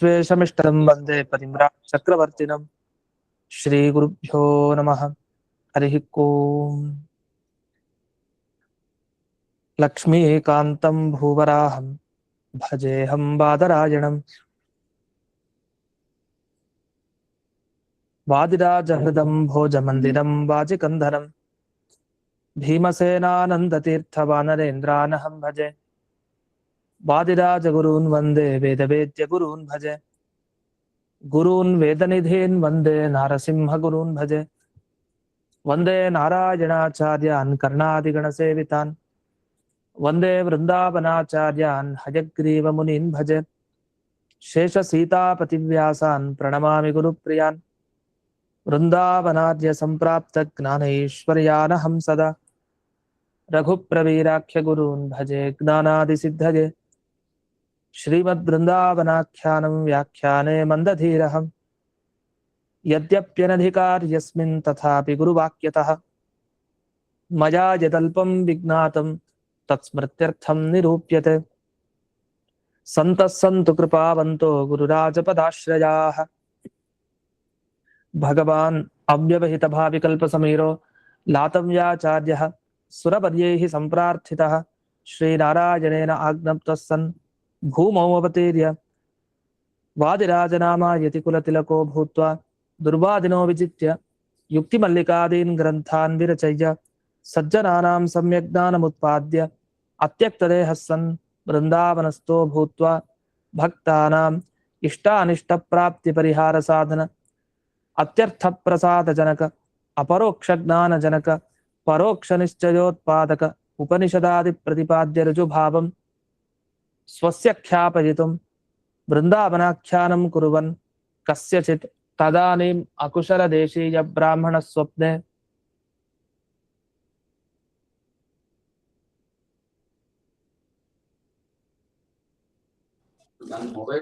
त्वेषमिष्टं वन्दे परिम्राट् श्रीगुरुभ्यो नमः। हरिः ओम्। लक्ष्मीकान्तं भूवराहं भजेऽहं बादरायणं वादिराजहृदं भोजमन्दिरं वाजिकन्धरं भीमसेनानन्दतीर्थवानरेन्द्रानहं भजे। वादिराजगुरून् वन्दे वेदवेद्यगुरून् भजे। गुरून् वेदनिधीन् वन्दे नारसिंहगुरून् भजे। वन्दे नारायणाचार्यान् कर्णादिगणसेवितान् वन्दे वृन्दावनाचार्यान् हयग्रीवमुनीन् भजे। शेषसीतापतिव्यासान् प्रणमामि गुरुप्रियान् वृन्दावनाद्य सम्प्राप्तज्ञानैश्वर्यानहं सदा रघुप्रवीराख्यगुरून् भजे ज्ञानादिसिद्धये। श्रीमद्वृन्दावनाख्यानं व्याख्याने मन्दधीरहं यद्यप्यनधिकार्यस्मिन् तथापि गुरुवाक्यतः मया यदल्पं विज्ञातं तत्स्मृत्यर्थं निरूप्यते। सन्तः सन्तु कृपावन्तो गुरुराजपदाश्रयाः भगवान् अव्यवहितभाविकल्पसमीरो लातव्याचार्यः सुरवर्यैः सम्प्रार्थितः श्रीनारायणेन आज्ञप्तः सन् भूमौ अवतीर्य वादिराजनामा यतिकुलतिलको भूत्वा दुर्वादिनो विजित्य युक्तिमल्लिकादीन् ग्रन्थान् विरचय्य सज्जनानां सम्यग्ज्ञानमुत्पाद्य अत्यक्तदेहः सन् वृन्दावनस्थो भूत्वा भक्तानाम् इष्टानिष्टप्राप्तिपरिहारसाधन अत्यर्थप्रसादजनक अपरोक्षज्ञानजनक परोक्षनिश्चयोत्पादक उपनिषदादिप्रतिपाद्य ऋजुभावं स्वस्य ख्यापयितुं वृन्दावनाख्यानं कुर्वन् कस्यचित् तदानीम् अकुशलदेशीय ब्राह्मणस्वप्ने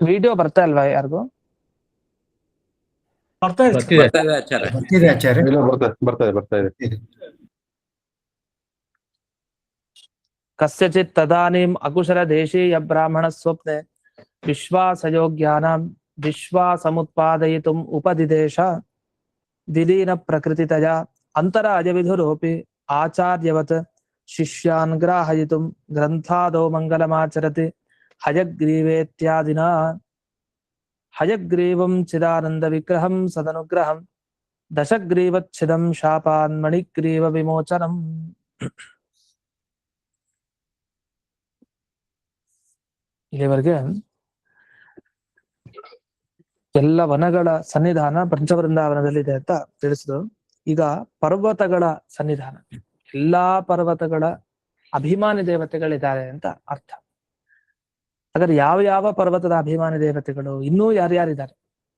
ವಿಡಿಯೋ ಬರ್ತಾ ಇಲ್ವಾ ಯಾರಿಗೂ? कस्यचित् तदानीम् अकुशलदेशीय ब्राह्मणस्वप्ने विश्वासयोग्यानां विश्वासमुत्पादयितुम् उपदिदेश विलीनप्रकृतितया अन्तरायविधुरोऽपि आचार्यवत् शिष्यान् ग्राहयितुं ग्रन्थादौ मङ्गलमाचरति हयग्रीवेत्यादिना। हयग्रीवं चिदानन्दविग्रहं सदनुग्रहं दशग्रीवच्छिदं शापान्मणिग्रीवविमोचनम्। ಇಲ್ಲಿವರೆಗೆ ಎಲ್ಲ ವನಗಳ ಸನ್ನಿಧಾನ ಪಂಚವೃಂದಾವನದಲ್ಲಿದೆ ಅಂತ ತಿಳಿಸಿದ್ರು. ಈಗ ಪರ್ವತಗಳ ಸನ್ನಿಧಾನ, ಎಲ್ಲಾ ಪರ್ವತಗಳ ಅಭಿಮಾನಿ ದೇವತೆಗಳಿದ್ದಾರೆ ಅಂತ ಅರ್ಥ. ಹಾಗಾದ್ರೆ ಯಾವ ಯಾವ ಪರ್ವತದ ಅಭಿಮಾನಿ ದೇವತೆಗಳು, ಇನ್ನೂ ಯಾರ್ಯಾರಿದ್ದಾರೆ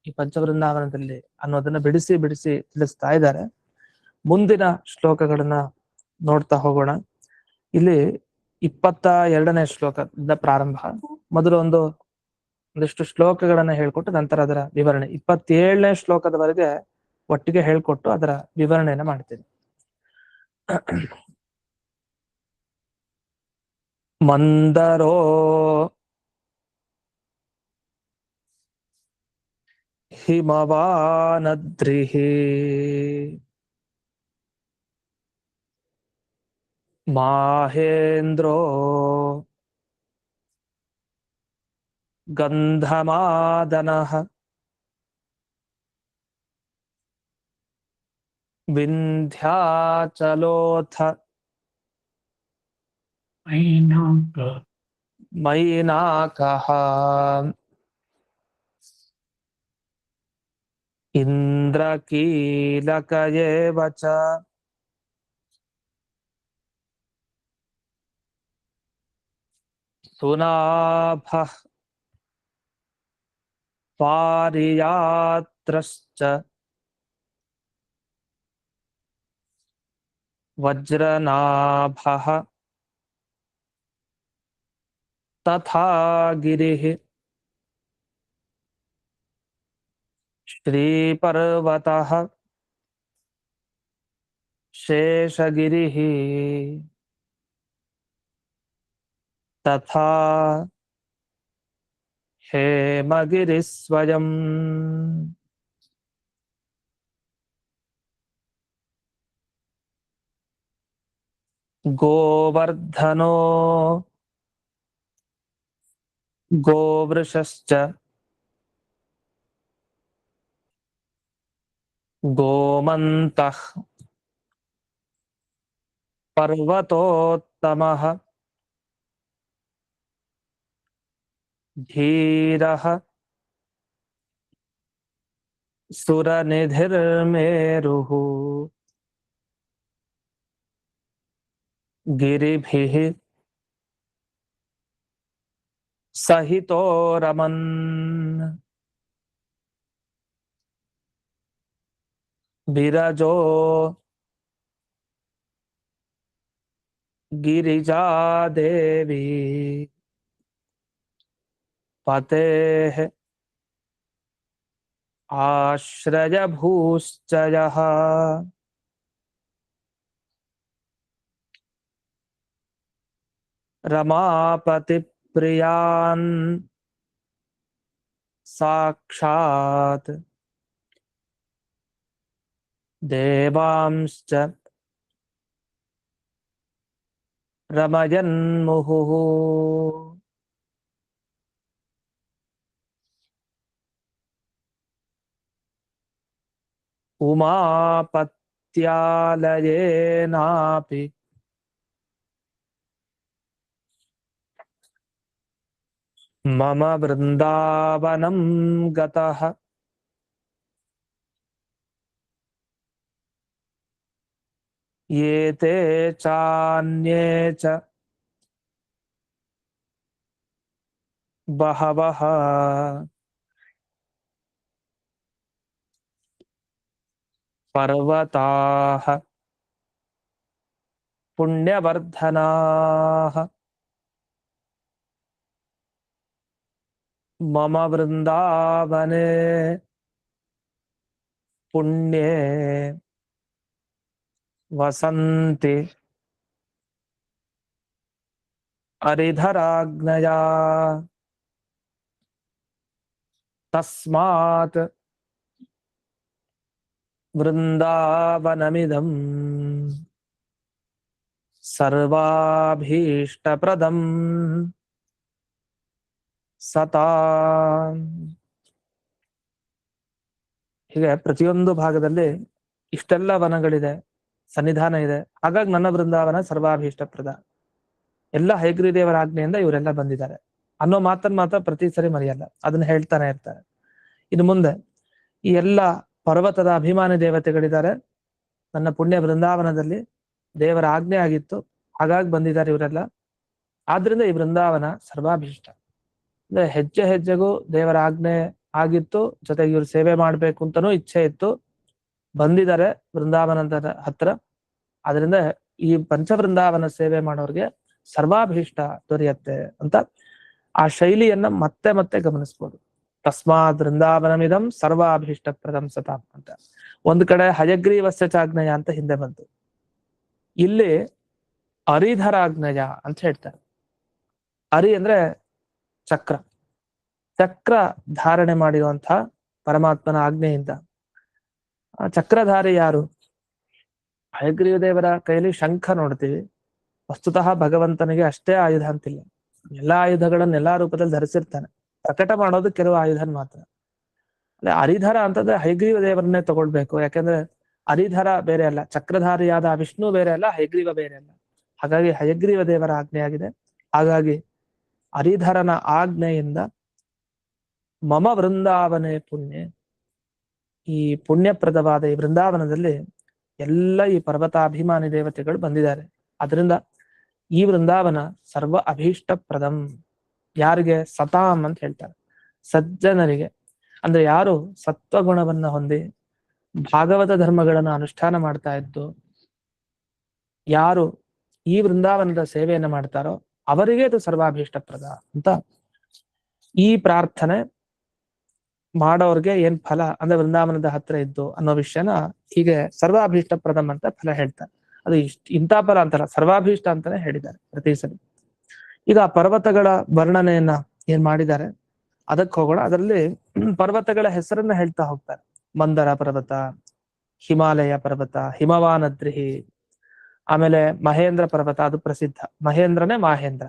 ಈ ಪಂಚವೃಂದಾವನದಲ್ಲಿ ಅನ್ನೋದನ್ನ ಬಿಡಿಸಿ ಬಿಡಿಸಿ ತಿಳಿಸ್ತಾ ಇದ್ದಾರೆ. ಮುಂದಿನ ಶ್ಲೋಕಗಳನ್ನ ನೋಡ್ತಾ ಹೋಗೋಣ. ಇಲ್ಲಿ 22ನೇ ಶ್ಲೋಕದಿಂದ ಪ್ರಾರಂಭ. ಮೊದಲು ಒಂದಿಷ್ಟು ಶ್ಲೋಕಗಳನ್ನ ಹೇಳ್ಕೊಟ್ಟು ನಂತರ ಅದರ ವಿವರಣೆ, 27ನೇ ಶ್ಲೋಕದವರೆಗೆ ಒಟ್ಟಿಗೆ ಹೇಳ್ಕೊಟ್ಟು ಅದರ ವಿವರಣೆಯನ್ನ ಮಾಡ್ತೀನಿ. ಮಂದರೋ ಹಿಮವಾನದ್ರಿಃ ಮಾಹೇಂದ್ರೋ ಗಂಧಮಾದನಃ ವಿಂಧ್ಯಾಚಲೋಥ ಮೈನಾಕಃ ಇಂದ್ರಕೀಲಕ ಏವ ಚ ಸುನಾಭಃ ಪಾರಿಯಾತ್ರಶ್ಚ ವಜ್ರನಾಭಃ ತಥಾ ಗಿರಿಃ ಶ್ರೀಪರ್ವತಃ ಶೇಷಗಿರಿಃ ತಥಾ ಹೇಮಗಿರಿ ಸ್ವಯಂ ಗೋವರ್ಧನೋ ಗೋವೃಷಶ್ಚ ಗೋಮಂತಃ ಪರ್ವತೋತ್ತಮಃ ಧೀರಃ ಸುರನಿಧಿರ್ಮೇರುಃ ಗಿರಿಭಿಃ ಸಹಿತೋ ರಮನ್ ಬಿರಜೋ ಗಿರಿಜಾದೇವಿ ಪತೇಃ ಆಶ್ರಯಭೂಶ್ಚ ಯಃ ರಮಾಪತಿಪ್ರಿಯಾನ್ ಸಾಕ್ಷಾತ್ ದೇವಾಂಶ್ಚ ರಮಯನ್ಮುಹುಃ ಉಮಾಪತ್ಯಾಲಯೇನಾಪಿ ಮಮ ವೃಂದಾವನಂ ಗತಃ ಏತೇ ಚಾನ್ಯೇ ಚ ಬಹವಃ ಪರ್ವತಾಃ ಪುಣ್ಯವರ್ಧನಾಃ ಮಮ ವೃಂದಾವನೆ ಪುಣ್ಯೇ ವಸಂತಿ ಹರಿಧರಾಜ್ಞಯಾ ತಸ್ಮಾತ್ ವೃಂದಾವನಮಿದಂ ಸರ್ವಾಭೀಷ್ಟಪ್ರದಂ ಸತಾಂ. ಹೀಗೆ ಪ್ರತಿಯೊಂದು ಭಾಗದಲ್ಲಿ ಇಷ್ಟೆಲ್ಲ ವನಗಳಿದೆ, ಸನ್ನಿಧಾನ ಇದೆ, ಹಾಗಾಗಿ ನನ್ನ ವೃಂದಾವನ ಸರ್ವಾಭೀಷ್ಟಪ್ರದ. ಎಲ್ಲ ಹಯಗ್ರೀವ ದೇವರ ಆಜ್ಞೆಯಿಂದ ಇವರೆಲ್ಲ ಬಂದಿದ್ದಾರೆ ಅನ್ನೋ ಮಾತನ್ನ ಮಾತ್ರ ಪ್ರತಿ ಸರಿ ಮರೆಯಲ್ಲ, ಅದನ್ನ ಹೇಳ್ತಾನೆ ಇರ್ತಾರೆ. ಇನ್ನು ಮುಂದೆ ಈ ಎಲ್ಲ ಪರ್ವತದ ಅಭಿಮಾನಿ ದೇವತೆಗಳಿದ್ದಾರೆ. ನನ್ನ ಪುಣ್ಯ ವೃಂದಾವನದಲ್ಲಿ ದೇವರ ಆಜ್ಞೆ ಆಗಿತ್ತು, ಹಾಗಾಗಿ ಬಂದಿದ್ದಾರೆ ಇವರೆಲ್ಲ. ಆದ್ರಿಂದ ಈ ವೃಂದಾವನ ಸರ್ವಾಭೀಷ್ಟ. ಅಂದ್ರೆ ಹೆಜ್ಜೆ ಹೆಜ್ಜೆಗೂ ದೇವರ ಆಜ್ಞೆ ಆಗಿತ್ತು, ಜೊತೆಗೆ ಇವ್ರು ಸೇವೆ ಮಾಡ್ಬೇಕು ಅಂತನೂ ಇಚ್ಛೆ ಇತ್ತು, ಬಂದಿದ್ದಾರೆ ವೃಂದಾವನದ ಹತ್ರ. ಅದರಿಂದ ಈ ಪಂಚವೃಂದಾವನ ಸೇವೆ ಮಾಡೋರಿಗೆ ಸರ್ವಾಭೀಷ್ಟ ದೊರೆಯತ್ತೆ ಅಂತ ಆ ಶೈಲಿಯನ್ನ ಮತ್ತೆ ಮತ್ತೆ ಗಮನಿಸ್ಬೋದು. ತಸ್ಮಾತ್ ವೃಂದಾವನಮಿದಂ ಸರ್ವಾಭೀಷ್ಟ ಪ್ರದಂ ಸತಾಂ ಅಂತ. ಒಂದ್ ಕಡೆ ಹಯಗ್ರೀವಸ್ಯ ಚಾಜ್ಞಯ ಅಂತ ಹಿಂದೆ ಬಂತು, ಇಲ್ಲಿ ಹರಿಧರಾಜ್ಞಯ ಅಂತ ಹೇಳ್ತಾರೆ. ಹರಿ ಅಂದ್ರೆ ಚಕ್ರ, ಚಕ್ರ ಧಾರಣೆ ಮಾಡಿರುವಂತಹ ಪರಮಾತ್ಮನ ಆಜ್ಞೆಯಿಂದ. ಆ ಚಕ್ರಧಾರಿ ಯಾರು? ಹಯಗ್ರೀವ ದೇವರ ಕೈಯಲ್ಲಿ ಶಂಖ ನೋಡ್ತೀವಿ. ವಸ್ತುತಃ ಭಗವಂತನಿಗೆ ಅಷ್ಟೇ ಆಯುಧ ಅಂತಿಲ್ಲ, ಎಲ್ಲಾ ಆಯುಧಗಳನ್ನ ಎಲ್ಲಾ ರೂಪದಲ್ಲಿ ಧರಿಸಿರ್ತಾನೆ. ಪ್ರಕಟ ಮಾಡೋದು ಕೆಲವು ಆಯುಧನ್ ಮಾತ್ರ. ಅಲ್ಲ, ಹರಿಧರ ಅಂತಂದ್ರೆ ಹಯಗ್ರೀವ ದೇವರನ್ನೇ ತಗೊಳ್ಬೇಕು. ಯಾಕಂದ್ರೆ ಹರಿಧರ ಬೇರೆ ಅಲ್ಲ, ಚಕ್ರಧಾರಿಯಾದ ವಿಷ್ಣು ಬೇರೆ ಅಲ್ಲ, ಹಯಗ್ರೀವ ಬೇರೆ ಅಲ್ಲ. ಹಾಗಾಗಿ ಹಯಗ್ರೀವ ದೇವರ ಆಜ್ಞೆ ಆಗಿದೆ. ಹಾಗಾಗಿ ಹರಿಧರನ ಆಜ್ಞೆಯಿಂದ ಮಮ ವೃಂದಾವನೆ ಪುಣ್ಯ, ಈ ಪುಣ್ಯಪ್ರದವಾದ ಈ ವೃಂದಾವನದಲ್ಲಿ ಎಲ್ಲ ಈ ಪರ್ವತಾಭಿಮಾನಿ ದೇವತೆಗಳು ಬಂದಿದ್ದಾರೆ. ಅದರಿಂದ ಈ ವೃಂದಾವನ ಸರ್ವ ಅಭೀಷ್ಟಪ್ರದಂ. ಯಾರಿಗೆ? ಸತಾಂ ಅಂತ ಹೇಳ್ತಾರೆ, ಸಜ್ಜನರಿಗೆ. ಅಂದ್ರೆ ಯಾರು ಸತ್ವಗುಣವನ್ನ ಹೊಂದಿ ಭಾಗವತ ಧರ್ಮಗಳನ್ನ ಅನುಷ್ಠಾನ ಮಾಡ್ತಾ ಇದ್ದು ಯಾರು ಈ ವೃಂದಾವನದ ಸೇವೆಯನ್ನ ಮಾಡ್ತಾರೋ ಅವರಿಗೆ ಅದು ಸರ್ವಾಭೀಷ್ಟಪ್ರದ ಅಂತ. ಈ ಪ್ರಾರ್ಥನೆ ಮಾಡೋರ್ಗೆ ಏನ್ ಫಲ ಅಂದ್ರೆ ವೃಂದಾವನದ ಹತ್ರ ಇದ್ದು ಅನ್ನೋ ವಿಷಯನ ಹೀಗೆ ಸರ್ವಾಭೀಷ್ಟಪ್ರದಂ ಅಂತ ಫಲ ಹೇಳ್ತಾರೆ. ಅದು ಇಂಥ ಫಲ ಅಂತಲ್ಲ, ಸರ್ವಾಭೀಷ್ಟ ಅಂತಾನೆ ಹೇಳಿದ್ದಾರೆ ಪ್ರತಿ ಸಲ. ಈಗ ಆ ಪರ್ವತಗಳ ವರ್ಣನೆಯನ್ನ ಏನ್ ಮಾಡಿದ್ದಾರೆ, ಅದಕ್ಕೆ ಹೋಗೋಣ. ಅದರಲ್ಲಿ ಪರ್ವತಗಳ ಹೆಸರನ್ನ ಹೇಳ್ತಾ ಹೋಗ್ತಾರೆ. ಮಂದರ ಪರ್ವತ, ಹಿಮಾಲಯ ಪರ್ವತ, ಹಿಮವಾನದ್ರಿಹಿ, ಆಮೇಲೆ ಮಹೇಂದ್ರ ಪರ್ವತ, ಅದು ಪ್ರಸಿದ್ಧ, ಮಹೇಂದ್ರನೇ ಮಾಹೇಂದ್ರ.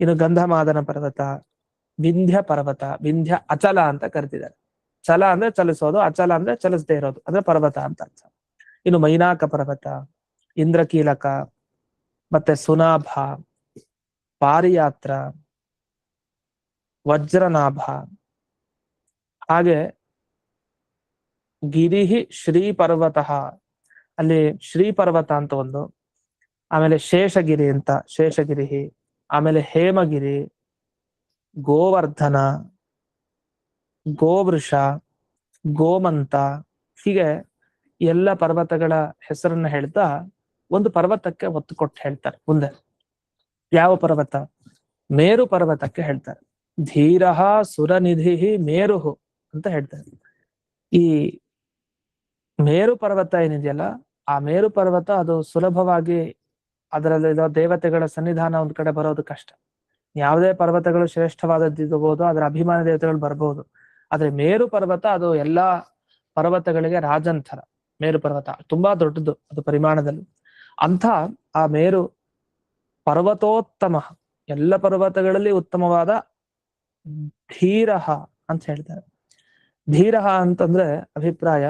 ಇನ್ನು ಗಂಧಮಾದನ ಪರ್ವತ, ವಿಂಧ್ಯ ಪರ್ವತ, ವಿಂಧ್ಯ ಅಚಲ ಅಂತ ಕರಿತಿದ್ದಾರೆ. ಚಲ ಅಂದ್ರೆ ಚಲಿಸೋದು, ಅಚಲ ಅಂದ್ರೆ ಚಲಿಸದೇ ಇರೋದು, ಅಂದ್ರೆ ಪರ್ವತ ಅಂತ ಅರ್ಥ. ಇನ್ನು ಮೈನಾಕ ಪರ್ವತ, ಇಂದ್ರಕೀಲಕ, ಮತ್ತೆ ಸುನಾಭ, ಪಾರಿಯಾತ್ರ, ವಜ್ರನಾಭ, ಹಾಗೆ ಗಿರಿಹಿ ಶ್ರೀ ಪರ್ವತ, ಅಲ್ಲಿ ಶ್ರೀ ಪರ್ವತ ಅಂತ ಒಂದು, ಆಮೇಲೆ ಶೇಷಗಿರಿ ಅಂತ ಶೇಷಗಿರಿ, ಆಮೇಲೆ ಹೇಮಗಿರಿ, ಗೋವರ್ಧನ, ಗೋವೃಷ, ಗೋಮಂತ, ಹೀಗೆ ಎಲ್ಲ ಪರ್ವತಗಳ ಹೆಸರನ್ನ ಹೇಳ್ತಾ ಒಂದು ಪರ್ವತಕ್ಕೆ ಒತ್ತು ಕೊಟ್ಟು ಹೇಳ್ತಾರೆ. ಮುಂದೆ ಯಾವ ಪರ್ವತ? ಮೇರು ಪರ್ವತಕ್ಕೆ ಹೇಳ್ತಾರೆ. ಧೀರಃ ಸುರನಿಧಿ ಮೇರುಹು ಅಂತ ಹೇಳ್ತಾರೆ. ಈ ಮೇರು ಪರ್ವತ ಏನಿದೆಯಲ್ಲ, ಆ ಮೇರು ಪರ್ವತ ಅದು ಸುಲಭವಾಗಿ ಅದರಲ್ಲಿರೋ ದೇವತೆಗಳ ಸನ್ನಿಧಾನ ಒಂದ್ ಕಡೆ ಬರೋದು ಕಷ್ಟ. ಯಾವುದೇ ಪರ್ವತಗಳು ಶ್ರೇಷ್ಠವಾದದ್ದಿರಬಹುದು, ಅದರ ಅಭಿಮಾನ ದೇವತೆಗಳು ಬರ್ಬಹುದು. ಆದ್ರೆ ಮೇರು ಪರ್ವತ ಅದು ಎಲ್ಲಾ ಪರ್ವತಗಳಿಗೆ ರಾಜಂತರ. ಮೇರು ಪರ್ವತ ತುಂಬಾ ದೊಡ್ಡದು ಅದು ಪರಿಮಾಣದಲ್ಲಿ. ಅಂಥ ಆ ಮೇರು ಪರ್ವತೋತ್ತಮ, ಎಲ್ಲ ಪರ್ವತಗಳಲ್ಲಿ ಉತ್ತಮವಾದ ಧೀರಃ ಅಂತ ಹೇಳ್ತಾರೆ. ಧೀರಃ ಅಂತಂದ್ರೆ ಅಭಿಪ್ರಾಯ,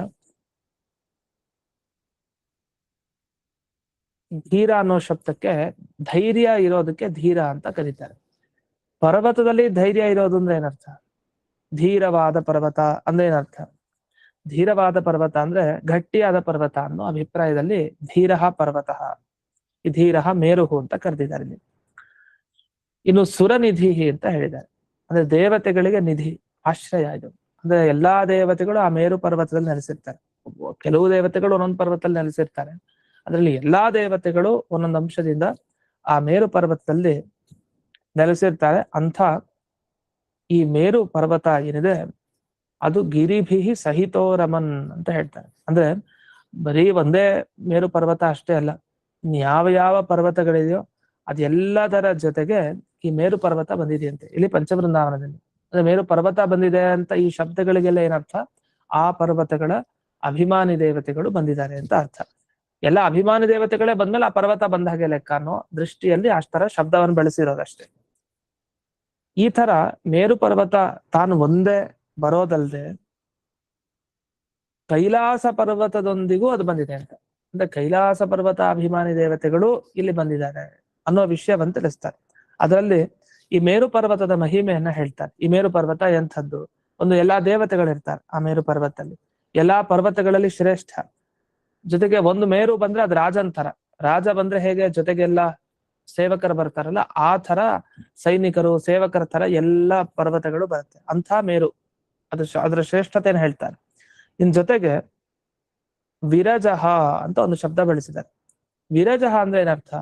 ಧೀರ ಅನ್ನೋ ಶಬ್ದಕ್ಕೆ ಧೈರ್ಯ ಇರೋದಕ್ಕೆ ಧೀರ ಅಂತ ಕರೀತಾರೆ. ಪರ್ವತದಲ್ಲಿ ಧೈರ್ಯ ಇರೋದು ಅಂದ್ರೆ ಏನರ್ಥ? ಧೀರವಾದ ಪರ್ವತ ಅಂದ್ರೆ ಏನರ್ಥ? ಧೀರವಾದ ಪರ್ವತ ಅಂದ್ರೆ ಗಟ್ಟಿಯಾದ ಪರ್ವತ ಅನ್ನೋ ಅಭಿಪ್ರಾಯದಲ್ಲಿ ಧೀರಃ ಪರ್ವತ, ಈ ಧೀರಃ ಮೇರುಹು ಅಂತ ಕರೆದಿದ್ದಾರೆ ಇಲ್ಲಿ. ಇನ್ನು ಸುರನಿಧಿ ಅಂತ ಹೇಳಿದ್ದಾರೆ. ಅಂದ್ರೆ ದೇವತೆಗಳಿಗೆ ನಿಧಿ, ಆಶ್ರಯ ಇದು. ಅಂದ್ರೆ ಎಲ್ಲಾ ದೇವತೆಗಳು ಆ ಮೇರು ಪರ್ವತದಲ್ಲಿ ನೆಲೆಸಿರ್ತಾರೆ. ಕೆಲವು ದೇವತೆಗಳು ಒಂದೊಂದು ಪರ್ವತದಲ್ಲಿ ನೆಲೆಸಿರ್ತಾರೆ. ಅದರಲ್ಲಿ ಎಲ್ಲಾ ದೇವತೆಗಳು ಒಂದೊಂದು ಅಂಶದಿಂದ ಆ ಮೇರು ಪರ್ವತದಲ್ಲಿ ನೆಲೆಸಿರ್ತಾರೆ. ಅಂಥ ಈ ಮೇರು ಪರ್ವತ ಏನಿದೆ ಅದು ಗಿರಿಭಿಹಿ ಸಹಿತೋರಮನ್ ಅಂತ ಹೇಳ್ತಾರೆ. ಅಂದ್ರೆ ಬರೀ ಒಂದೇ ಮೇರು ಪರ್ವತ ಅಷ್ಟೇ ಅಲ್ಲ, ಯಾವ ಯಾವ ಪರ್ವತಗಳಿದೆಯೋ ಅದೆಲ್ಲದರ ಜೊತೆಗೆ ಈ ಮೇರು ಪರ್ವತ ಬಂದಿದೆಯಂತೆ ಇಲ್ಲಿ ಪಂಚವೃಂದಾವನದಲ್ಲಿ. ಅಂದ್ರೆ ಮೇರು ಪರ್ವತ ಬಂದಿದೆ ಅಂತ ಈ ಶಬ್ದಗಳಿಗೆಲ್ಲ ಏನರ್ಥ? ಆ ಪರ್ವತಗಳ ಅಭಿಮಾನಿ ದೇವತೆಗಳು ಬಂದಿದ್ದಾರೆ ಅಂತ ಅರ್ಥ. ಎಲ್ಲ ಅಭಿಮಾನಿ ದೇವತೆಗಳೇ ಬಂದ್ಮೇಲೆ ಆ ಪರ್ವತ ಬಂದ ಹಾಗೆ ಲೆಕ್ಕ ಅನ್ನೋ ದೃಷ್ಟಿಯಲ್ಲಿ ಅಷ್ಟರ ಶಬ್ದವನ್ನು ಬೆಳೆಸಿರೋದಷ್ಟೇ. ಈ ತರ ಮೇರು ಪರ್ವತ ತಾನು ಒಂದೇ ಬರೋದಲ್ದೆ ಕೈಲಾಸ ಪರ್ವತದೊಂದಿಗೂ ಅದು ಬಂದಿದೆ ಅಂತ. ಅಂದ್ರೆ ಕೈಲಾಸ ಪರ್ವತ ಅಭಿಮಾನಿ ದೇವತೆಗಳು ಇಲ್ಲಿ ಬಂದಿದ್ದಾರೆ ಅನ್ನೋ ವಿಷಯವನ್ನು ತಿಳಿಸ್ತಾರೆ. ಅದರಲ್ಲಿ ಈ ಮೇರು ಪರ್ವತದ ಮಹಿಮೆಯನ್ನ ಹೇಳ್ತಾರೆ. ಈ ಮೇರು ಪರ್ವತ ಎಂಥದ್ದು? ಒಂದು ಎಲ್ಲಾ ದೇವತೆಗಳಿರ್ತಾರೆ ಆ ಮೇರು ಪರ್ವತದಲ್ಲಿ, ಎಲ್ಲಾ ಪರ್ವತಗಳಲ್ಲಿ ಶ್ರೇಷ್ಠ. ಜೊತೆಗೆ ಒಂದು ಮೇರು ಬಂದ್ರೆ ಅದು ರಾಜಂತರ. ರಾಜ ಬಂದ್ರೆ ಹೇಗೆ ಜೊತೆಗೆಲ್ಲ ಸೇವಕರು ಬರ್ತಾರಲ್ಲ, ಆ ತರ ಸೈನಿಕರು ಸೇವಕರ ತರ ಎಲ್ಲಾ ಪರ್ವತಗಳು ಬರುತ್ತೆ. ಅಂಥ ಮೇರು ಅದರ ಶ್ರೇಷ್ಠತೆಯನ್ನು ಹೇಳ್ತಾರೆ. ಇನ್ ಜೊತೆಗೆ ವಿರಜಃ ಅಂತ ಒಂದು ಶಬ್ದ ಬಳಸಿದ್ದಾರೆ. ವಿರಜಃ ಅಂದ್ರೆ ಏನರ್ಥ?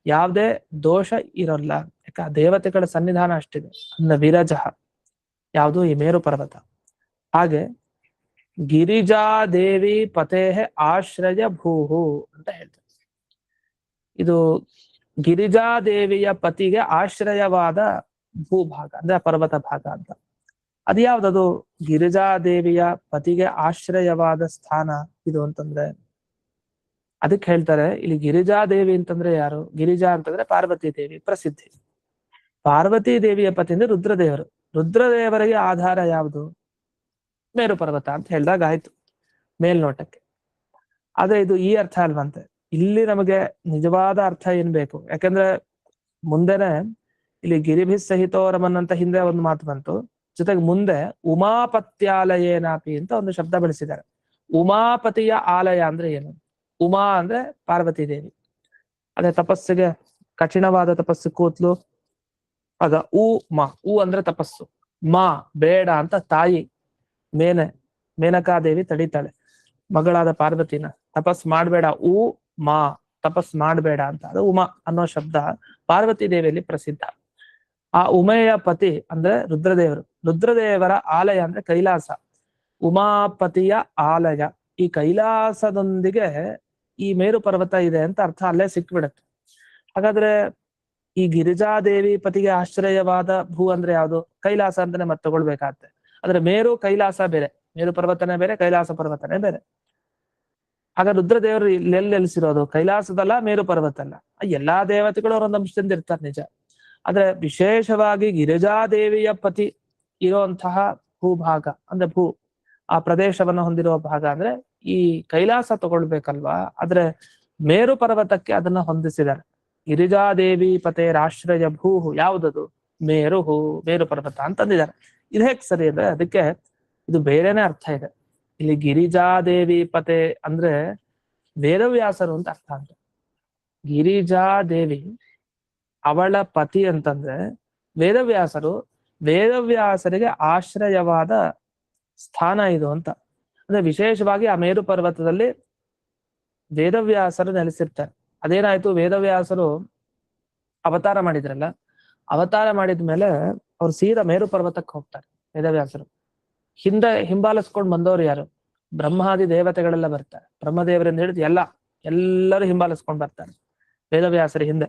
ಯಾವುದೇ ದೋಷ ಇರೋಲ್ಲ, ಯಾಕ ದೇವತೆಗಳ ಸನ್ನಿಧಾನ ಅಷ್ಟಿದೆ ಅಂದ್ರೆ ವಿರಜಃ ಯಾವುದು? ಈ ಮೇರು ಪರ್ವತ. ಹಾಗೆ ಗಿರಿಜಾದೇವಿ ಪತೇಹ ಆಶ್ರಯ ಭೂಹು ಅಂತ ಹೇಳ್ತಾರೆ. ಇದು ಗಿರಿಜಾದೇವಿಯ ಪತಿಗೆ ಆಶ್ರಯವಾದ ಭೂಭಾಗ ಅಂದ್ರೆ ಪರ್ವತ ಭಾಗ ಅಂತ. ಅದು ಯಾವ್ದದು? ಗಿರಿಜಾದೇವಿಯ ಪತಿಗೆ ಆಶ್ರಯವಾದ ಸ್ಥಾನ ಇದು ಅಂತಂದ್ರೆ ಅದಕ್ಕೆ ಹೇಳ್ತಾರೆ ಇಲ್ಲಿ ಗಿರಿಜಾದೇವಿ ಅಂತಂದ್ರೆ ಯಾರು? ಗಿರಿಜಾ ಅಂತಂದ್ರೆ ಪಾರ್ವತಿ ದೇವಿ ಪ್ರಸಿದ್ಧಿ. ಪಾರ್ವತಿ ದೇವಿಯ ಪತಿ ಅಂದ್ರೆ ರುದ್ರದೇವರು. ರುದ್ರದೇವರಿಗೆ ಆಧಾರ ಯಾವುದು? ಮೇರು ಪರ್ವತ ಅಂತ ಹೇಳಿದಾಗ ಆಯ್ತು ಮೇಲ್ನೋಟಕ್ಕೆ. ಆದ್ರೆ ಇದು ಈ ಅರ್ಥ ಅಲ್ವಂತೆ. ಇಲ್ಲಿ ನಮಗೆ ನಿಜವಾದ ಅರ್ಥ ಏನ್ ಬೇಕು? ಯಾಕಂದ್ರೆ ಮುಂದೆನೆ ಇಲ್ಲಿ ಗಿರಿಭಿ ಸಹಿತೋರಮನ್ ಅಂತ ಹಿಂದೆ ಒಂದು ಮಾತು ಬಂತು, ಜೊತೆಗೆ ಮುಂದೆ ಉಮಾಪತ್ಯಾಲಯೇನಾಪಿ ಅಂತ ಒಂದು ಶಬ್ದ ಬಳಸಿದ್ದಾರೆ. ಉಮಾಪತಿಯ ಆಲಯ ಅಂದ್ರೆ ಏನು? ಉಮಾ ಅಂದ್ರೆ ಪಾರ್ವತಿ ದೇವಿ. ಅದೇ ತಪಸ್ಸಿಗೆ ಕಠಿಣವಾದ ತಪಸ್ಸು ಕೂತ್ಲು ಆಗ ಉ ಅಂದ್ರೆ ತಪಸ್ಸು, ಮಾ ಬೇಡ ಅಂತ ತಾಯಿ ಮೇನಕಾದೇವಿ ತಡೀತಾಳೆ ಮಗಳಾದ ಪಾರ್ವತಿನ, ತಪಸ್ ಮಾಡ್ಬೇಡ, ಮಾ ತಪಸ್ ಮಾಡ್ಬೇಡ ಅಂತ. ಅದು ಉಮಾ ಅನ್ನೋ ಶಬ್ದ ಪಾರ್ವತಿ ದೇವಿಯಲ್ಲಿ ಪ್ರಸಿದ್ಧ. ಆ ಉಮೆಯ ಪತಿ ಅಂದ್ರೆ ರುದ್ರದೇವರು. ರುದ್ರದೇವರ ಆಲಯ ಅಂದ್ರೆ ಕೈಲಾಸ. ಉಮಾಪತಿಯ ಆಲಯ, ಈ ಕೈಲಾಸದೊಂದಿಗೆ ಈ ಮೇರು ಪರ್ವತ ಇದೆ ಅಂತ ಅರ್ಥ ಅಲ್ಲೇ ಸಿಕ್ಬಿಡತ್ತೆ. ಹಾಗಾದ್ರೆ ಈ ಗಿರಿಜಾದೇವಿ ಪತಿಗೆ ಆಶ್ರಯವಾದ ಭೂ ಅಂದ್ರೆ ಯಾವುದು? ಕೈಲಾಸ ಅಂತಾನೆ ಮತ್ತೆ ತಗೊಳ್ಬೇಕಾಗತ್ತೆ. ಅಂದ್ರೆ ಮೇರು ಕೈಲಾಸ ಬೇರೆ, ಮೇರು ಪರ್ವತನೇ ಬೇರೆ, ಕೈಲಾಸ ಪರ್ವತನೇ ಬೇರೆ. ಆಗ ರುದ್ರದೇವರು ಇಲ್ಲೆಲ್ಲಿ ನೆಲೆಸಿರೋದು? ಕೈಲಾಸದಲ್ಲ, ಮೇರು ಪರ್ವತ ಅಲ್ಲ. ಎಲ್ಲಾ ದೇವತೆಗಳು ಅವರೊಂದು ಅಂಶದಿಂದ ಇರ್ತಾರೆ ನಿಜ. ಆದ್ರೆ ವಿಶೇಷವಾಗಿ ಗಿರಿಜಾದೇವಿಯ ಪತಿ ಇರುವಂತಹ ಭೂಭಾಗ ಅಂದ್ರೆ ಆ ಪ್ರದೇಶವನ್ನು ಹೊಂದಿರುವ ಭಾಗ ಅಂದ್ರೆ ಈ ಕೈಲಾಸ ತಗೊಳ್ಬೇಕಲ್ವಾ. ಆದ್ರೆ ಮೇರು ಪರ್ವತಕ್ಕೆ ಅದನ್ನ ಹೊಂದಿಸಿದ್ದಾರೆ. ಗಿರಿಜಾದೇವಿ ಪತೇರಾಶ್ರಯ ಭೂಹು ಯಾವುದದು? ಮೇರು ಪರ್ವತ ಅಂತಂದಿದ್ದಾರೆ. ಇದು ಹೇಗ್ ಸರಿ ಅಂದ್ರೆ ಅದಕ್ಕೆ ಇದು ಬೇರೆನೆ ಅರ್ಥ ಇದೆ. ಇಲ್ಲಿ ಗಿರಿಜಾದೇವಿ ಪತೆ ಅಂದ್ರೆ ವೇದವ್ಯಾಸರು ಅಂತ ಅರ್ಥ ಅಂತ. ಗಿರಿಜಾದೇವಿ ಅವಳ ಪತಿ ಅಂತಂದ್ರೆ ವೇದವ್ಯಾಸರು, ವೇದವ್ಯಾಸರಿಗೆ ಆಶ್ರಯವಾದ ಸ್ಥಾನ ಇದು ಅಂತ. ಅಂದ್ರೆ ವಿಶೇಷವಾಗಿ ಆ ಮೇರು ಪರ್ವತದಲ್ಲಿ ವೇದವ್ಯಾಸರು ನೆಲೆಸಿರ್ತಾರೆ. ಅದೇನಾಯ್ತು, ವೇದವ್ಯಾಸರು ಅವತಾರ ಮಾಡಿದ್ರಲ್ಲ, ಅವತಾರ ಮಾಡಿದ್ಮೇಲೆ ಅವ್ರು ಸೀದಾ ಮೇರು ಪರ್ವತಕ್ಕೆ ಹೋಗ್ತಾರೆ. ವೇದವ್ಯಾಸರು ಹಿಂಬಾಲಿಸ್ಕೊಂಡು ಬಂದವರು ಯಾರು? ಬ್ರಹ್ಮಾದಿ ದೇವತೆಗಳೆಲ್ಲ ಬರ್ತಾರೆ. ಬ್ರಹ್ಮದೇವರಿಂದ ಹಿಡಿದು ಎಲ್ಲರೂ ಹಿಂಬಾಲಿಸ್ಕೊಂಡು ಬರ್ತಾರೆ ವೇದವ್ಯಾಸರ ಹಿಂದೆ.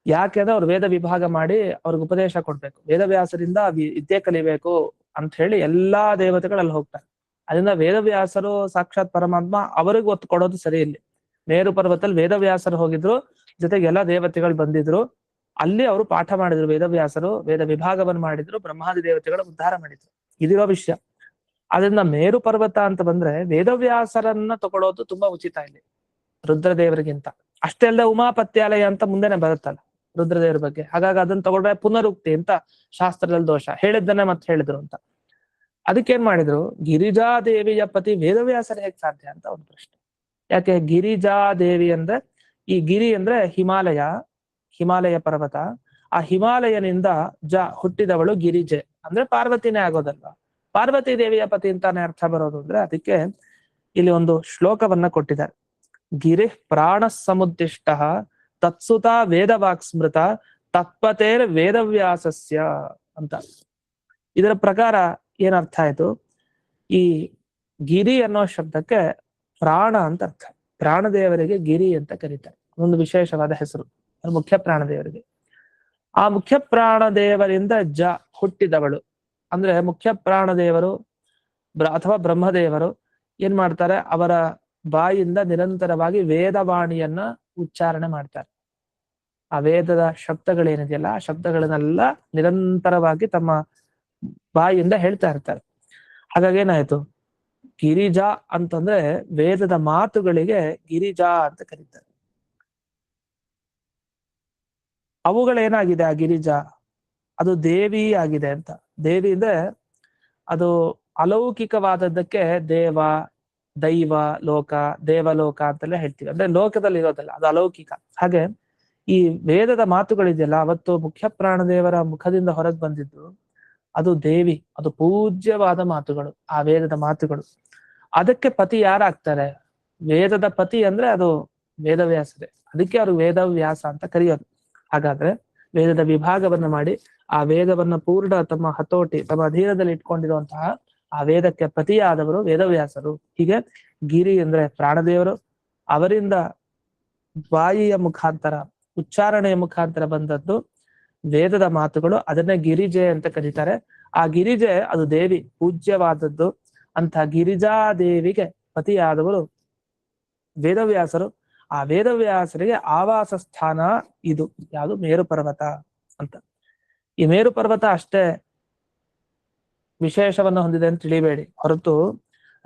ಯಾಕೆಂದ್ರೆ ಅವ್ರು ವೇದ ವಿಭಾಗ ಮಾಡಿ ಅವ್ರಿಗೆ ಉಪದೇಶ ಕೊಡ್ಬೇಕು, ವೇದವ್ಯಾಸರಿಂದ ವಿದ್ಯೆ ಕಲಿಬೇಕು ಅಂತ ಹೇಳಿ ಎಲ್ಲಾ ದೇವತೆಗಳಲ್ಲಿ ಹೋಗ್ತಾರೆ. ಅದರಿಂದ ವೇದವ್ಯಾಸರು ಸಾಕ್ಷಾತ್ ಪರಮಾತ್ಮ, ಅವರಿಗೆ ಒತ್ತು ಕೊಡೋದು ಸರಿ. ಇಲ್ಲಿ ಮೇರು ಪರ್ವತದಲ್ಲಿ ವೇದವ್ಯಾಸರು ಹೋಗಿದ್ರು, ಜೊತೆಗೆ ಎಲ್ಲಾ ದೇವತೆಗಳು ಬಂದಿದ್ರು. ಅಲ್ಲಿ ಅವರು ಪಾಠ ಮಾಡಿದ್ರು ವೇದವ್ಯಾಸರು, ವೇದ ವಿಭಾಗವನ್ನು ಮಾಡಿದ್ರು, ಬ್ರಹ್ಮಾದಿ ದೇವತೆಗಳ ಉದ್ಧಾರ ಮಾಡಿದ್ರು. ಇದಿರೋ ವಿಷಯ. ಅದರಿಂದ ಮೇರು ಪರ್ವತ ಅಂತ ಬಂದ್ರೆ ವೇದವ್ಯಾಸರನ್ನ ತಗೊಳ್ಳೋದು ತುಂಬಾ ಉಚಿತ ಇಲ್ಲಿ ರುದ್ರದೇವರಿಗಿಂತ. ಅಷ್ಟೇ ಅಲ್ಲದೆ ಉಮಾಪತ್ಯಾಲಯ ಅಂತ ಮುಂದೆನೆ ಬರುತ್ತಲ್ಲ ರುದ್ರದೇವರ ಬಗ್ಗೆ. ಹಾಗಾಗಿ ಅದನ್ನ ತಗೊಂಡ್ರೆ ಪುನರುಕ್ತಿ ಅಂತ ಶಾಸ್ತ್ರದಲ್ಲಿ ದೋಷ, ಹೇಳಿದ್ದನ್ನೇ ಮತ್ತೆ ಹೇಳಿದ್ರು ಅಂತ. ಅದಕ್ಕೇನ್ ಮಾಡಿದ್ರು, ಗಿರಿಜಾದೇವಿಯ ಪತಿ ವೇದವ್ಯಾಸರ ಹೇಗ್ ಸಾಧ್ಯ ಅಂತ ಒಂದು ಪ್ರಶ್ನೆ. ಯಾಕೆ ಗಿರಿಜಾದೇವಿ ಅಂದ್ರೆ, ಈ ಗಿರಿ ಅಂದ್ರೆ ಹಿಮಾಲಯ ಪರ್ವತ. ಆ ಹಿಮಾಲಯನಿಂದ ಹುಟ್ಟಿದವಳು ಗಿರಿಜೆ ಅಂದ್ರೆ ಪಾರ್ವತಿನೇ ಆಗೋದಲ್ವಾ. ಪಾರ್ವತಿ ದೇವಿಯ ಪತಿ ಅಂತಾನೆ ಅರ್ಥ ಬರೋದು. ಅಂದ್ರೆ ಅದಕ್ಕೆ ಇಲ್ಲಿ ಒಂದು ಶ್ಲೋಕವನ್ನ ಕೊಟ್ಟಿದ್ದಾರೆ. ಗಿರಿ ಪ್ರಾಣ ಸಮುದ್ದಿಷ್ಟ ತತ್ಸುತ ವೇದವಾಕ್ ಸ್ಮೃತ ತತ್ಪತೇರ್ ವೇದವ್ಯಾಸಸ್ಯ ಅಂತ. ಇದರ ಪ್ರಕಾರ ಏನರ್ಥ ಆಯ್ತು, ಈ ಗಿರಿ ಅನ್ನೋ ಶಬ್ದಕ್ಕೆ ಪ್ರಾಣ ಅಂತ ಅರ್ಥ. ಪ್ರಾಣದೇವರಿಗೆ ಗಿರಿ ಅಂತ ಕರೀತಾರೆ, ಒಂದು ವಿಶೇಷವಾದ ಹೆಸರು ಮುಖ್ಯ ಪ್ರಾಣದೇವರಿಗೆ. ಆ ಮುಖ್ಯ ಪ್ರಾಣದೇವರಿಂದ ಹುಟ್ಟಿದವಳು ಅಂದ್ರೆ ಮುಖ್ಯ ಪ್ರಾಣದೇವರು ಅಥವಾ ಬ್ರಹ್ಮದೇವರು ಏನ್ ಮಾಡ್ತಾರೆ, ಅವರ ಬಾಯಿಂದ ನಿರಂತರವಾಗಿ ವೇದವಾಣಿಯನ್ನ ಉಚ್ಚಾರಣೆ ಮಾಡ್ತಾರೆ. ಆ ವೇದದ ಶಬ್ದಗಳೇನಿದೆಯಲ್ಲ, ಆ ಶಬ್ದಗಳನ್ನೆಲ್ಲ ನಿರಂತರವಾಗಿ ತಮ್ಮ ಬಾಯಿಂದ ಹೇಳ್ತಾ ಇರ್ತಾರೆ. ಹಾಗಾಗಿ ಏನಾಯ್ತು, ಗಿರಿಜಾ ಅಂತಂದ್ರೆ ವೇದದ ಮಾತುಗಳಿಗೆ ಗಿರಿಜಾ ಅಂತ ಕರೀತಾರೆ. ಅವುಗಳೇನಾಗಿದೆ, ಆ ಗಿರಿಜಾ ಅದು ದೇವಿ ಆಗಿದೆ ಅಂತ. ದೇವಿ ಅಂದ್ರೆ ಅದು ಅಲೌಕಿಕವಾದದ್ದಕ್ಕೆ ದೇವ, ದೈವ, ಲೋಕ, ದೇವಲೋಕ ಅಂತೆಲ್ಲ ಹೇಳ್ತೀವಿ. ಅಂದ್ರೆ ಲೋಕದಲ್ಲಿ ಇರೋದಲ್ಲ, ಅದು ಅಲೌಕಿಕ. ಹಾಗೆ ಈ ವೇದದ ಮಾತುಗಳಿದೆಯಲ್ಲ, ಅವತ್ತು ಮುಖ್ಯ ಪ್ರಾಣದೇವರ ಮುಖದಿಂದ ಹೊರಗೆ ಬಂದಿದ್ದು ಅದು ದೇವಿ, ಅದು ಪೂಜ್ಯವಾದ ಮಾತುಗಳು, ಆ ವೇದದ ಮಾತುಗಳು. ಅದಕ್ಕೆ ಪತಿ ಯಾರಾಗ್ತಾರೆ? ವೇದದ ಪತಿ ಅಂದ್ರೆ ಅದು ವೇದವ್ಯಾಸರೇ. ಅದಕ್ಕೆ ಅವರು ವೇದವ್ಯಾಸ ಅಂತ ಕರೆಯೋದು. ಹಾಗಾದ್ರೆ ವೇದದ ವಿಭಾಗವನ್ನ ಮಾಡಿ ಆ ವೇದವನ್ನ ಪೂರ್ಣ ತಮ್ಮ ಹತೋಟಿ, ತಮ್ಮ ಅಧೀನದಲ್ಲಿ ಇಟ್ಕೊಂಡಿರುವಂತಹ ಆ ವೇದಕ್ಕೆ ಪತಿಯಾದವರು ವೇದವ್ಯಾಸರು. ಹೀಗೆ ಗಿರಿ ಅಂದ್ರೆ ಪ್ರಾಣದೇವರು, ಅವರಿಂದ ಬಾಯಿಯ ಮುಖಾಂತರ, ಉಚ್ಚಾರಣೆಯ ಮುಖಾಂತರ ಬಂದದ್ದು ವೇದದ ಮಾತುಗಳು, ಅದನ್ನೇ ಗಿರಿಜೆ ಅಂತ ಕರೀತಾರೆ. ಆ ಗಿರಿಜೆ ಅದು ದೇವಿ, ಪೂಜ್ಯವಾದದ್ದು. ಅಂತ ಗಿರಿಜಾದೇವಿಗೆ ಪತಿಯಾದವರು ವೇದವ್ಯಾಸರು. ಆ ವೇದವ್ಯಾಸರಿಗೆ ಆವಾಸ ಸ್ಥಾನ ಇದು ಯಾವುದು? ಮೇರು ಪರ್ವತ ಅಂತ. ಈ ಮೇರು ಪರ್ವತ ಅಷ್ಟೇ ವಿಶೇಷವನ್ನು ಹೊಂದಿದೆ ಅಂತ ತಿಳಿಬೇಡಿ ಹೊರತು,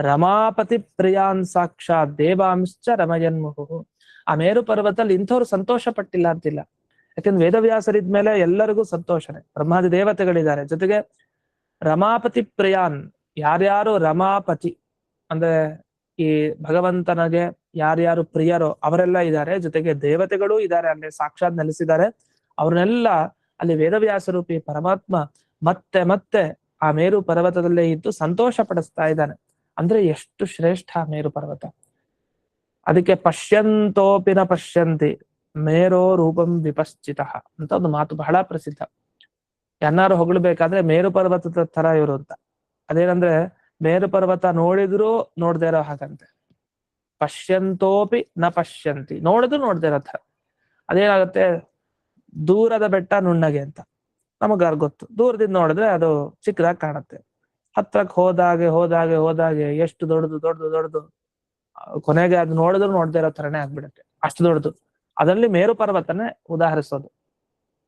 ರಮಾಪತಿ ಪ್ರಿಯಾನ್ ಸಾಕ್ಷಾತ್ ದೇವಾಂಶ್ಚ ರಮಯನ್ಮುಹು. ಆ ಮೇರು ಪರ್ವತದಲ್ಲಿ ಇಂಥವ್ರು ಸಂತೋಷ ಪಟ್ಟಿಲ್ಲ ಅಂತಿಲ್ಲ. ಯಾಕಂದ್ರೆ ವೇದವ್ಯಾಸರಿದ್ಮೇಲೆ ಎಲ್ಲರಿಗೂ ಸಂತೋಷನೇ. ಬ್ರಹ್ಮಾದಿ ದೇವತೆಗಳಿದ್ದಾರೆ, ಜೊತೆಗೆ ರಮಾಪತಿ ಪ್ರಿಯಾನ್, ಯಾರ್ಯಾರು ರಮಾಪತಿ ಅಂದ್ರೆ ಈ ಭಗವಂತನಿಗೆ ಯಾರ್ಯಾರು ಪ್ರಿಯರೋ ಅವರೆಲ್ಲ ಇದ್ದಾರೆ, ಜೊತೆಗೆ ದೇವತೆಗಳು ಇದ್ದಾರೆ, ಅಲ್ಲಿ ಸಾಕ್ಷಾತ್ ನೆಲೆಸಿದ್ದಾರೆ. ಅವ್ರನ್ನೆಲ್ಲ ಅಲ್ಲಿ ವೇದವ್ಯಾಸರೂಪಿ ಪರಮಾತ್ಮ ಮತ್ತೆ ಮತ್ತೆ ಆ ಮೇರು ಪರ್ವತದಲ್ಲೇ ಇದ್ದು ಸಂತೋಷ ಪಡಿಸ್ತಾ ಇದ್ದಾನೆ. ಅಂದ್ರೆ ಎಷ್ಟು ಶ್ರೇಷ್ಠ ಮೇರು ಪರ್ವತ. ಅದಕ್ಕೆ ಪಶ್ಯಂತೋಪಿನ ಪಶ್ಯಂತಿ ಮೇರೋ ರೂಪಂ ವಿಪಶ್ಚಿತ ಅಂತ ಒಂದು ಮಾತು ಬಹಳ ಪ್ರಸಿದ್ಧ. ಯಾರು ಹೊಗಳ್ಬೇಕಾದ್ರೆ ಮೇರು ಪರ್ವತದ ತರ ಇವರು ಅಂತ. ಅದೇನಂದ್ರೆ ಮೇರು ಪರ್ವತ ನೋಡಿದ್ರು ನೋಡ್ದೇ ಇರೋ ಹಾಗಂತೆ. ಪಶ್ಯಂತೋಪಿ ನ ಪಶ್ಯಂತಿ, ನೋಡಿದ್ರು ನೋಡ್ದೇ ಇರೋ ತರ. ಅದೇನಾಗುತ್ತೆ, ದೂರದ ಬೆಟ್ಟ ನುಣ್ಣಗೆ ಅಂತ ನಮಗಾರ್ ಗೊತ್ತು. ದೂರದಿಂದ ನೋಡಿದ್ರೆ ಅದು ಚಿಕ್ಕದಾಗಿ ಕಾಣುತ್ತೆ. ಹತ್ರಕ್ಕೆ ಹೋದಾಗೆ ಎಷ್ಟು ದೊಡ್ಡದು ಕೊನೆಗೆ ಅದು ನೋಡಿದ್ರು ನೋಡದೇ ಇರೋ ತರನೇ ಆಗ್ಬಿಡುತ್ತೆ, ಅಷ್ಟು ದೊಡ್ಡದು. ಅದರಲ್ಲಿ ಮೇರು ಪರ್ವತನೇ ಉದಾಹರಿಸೋದು.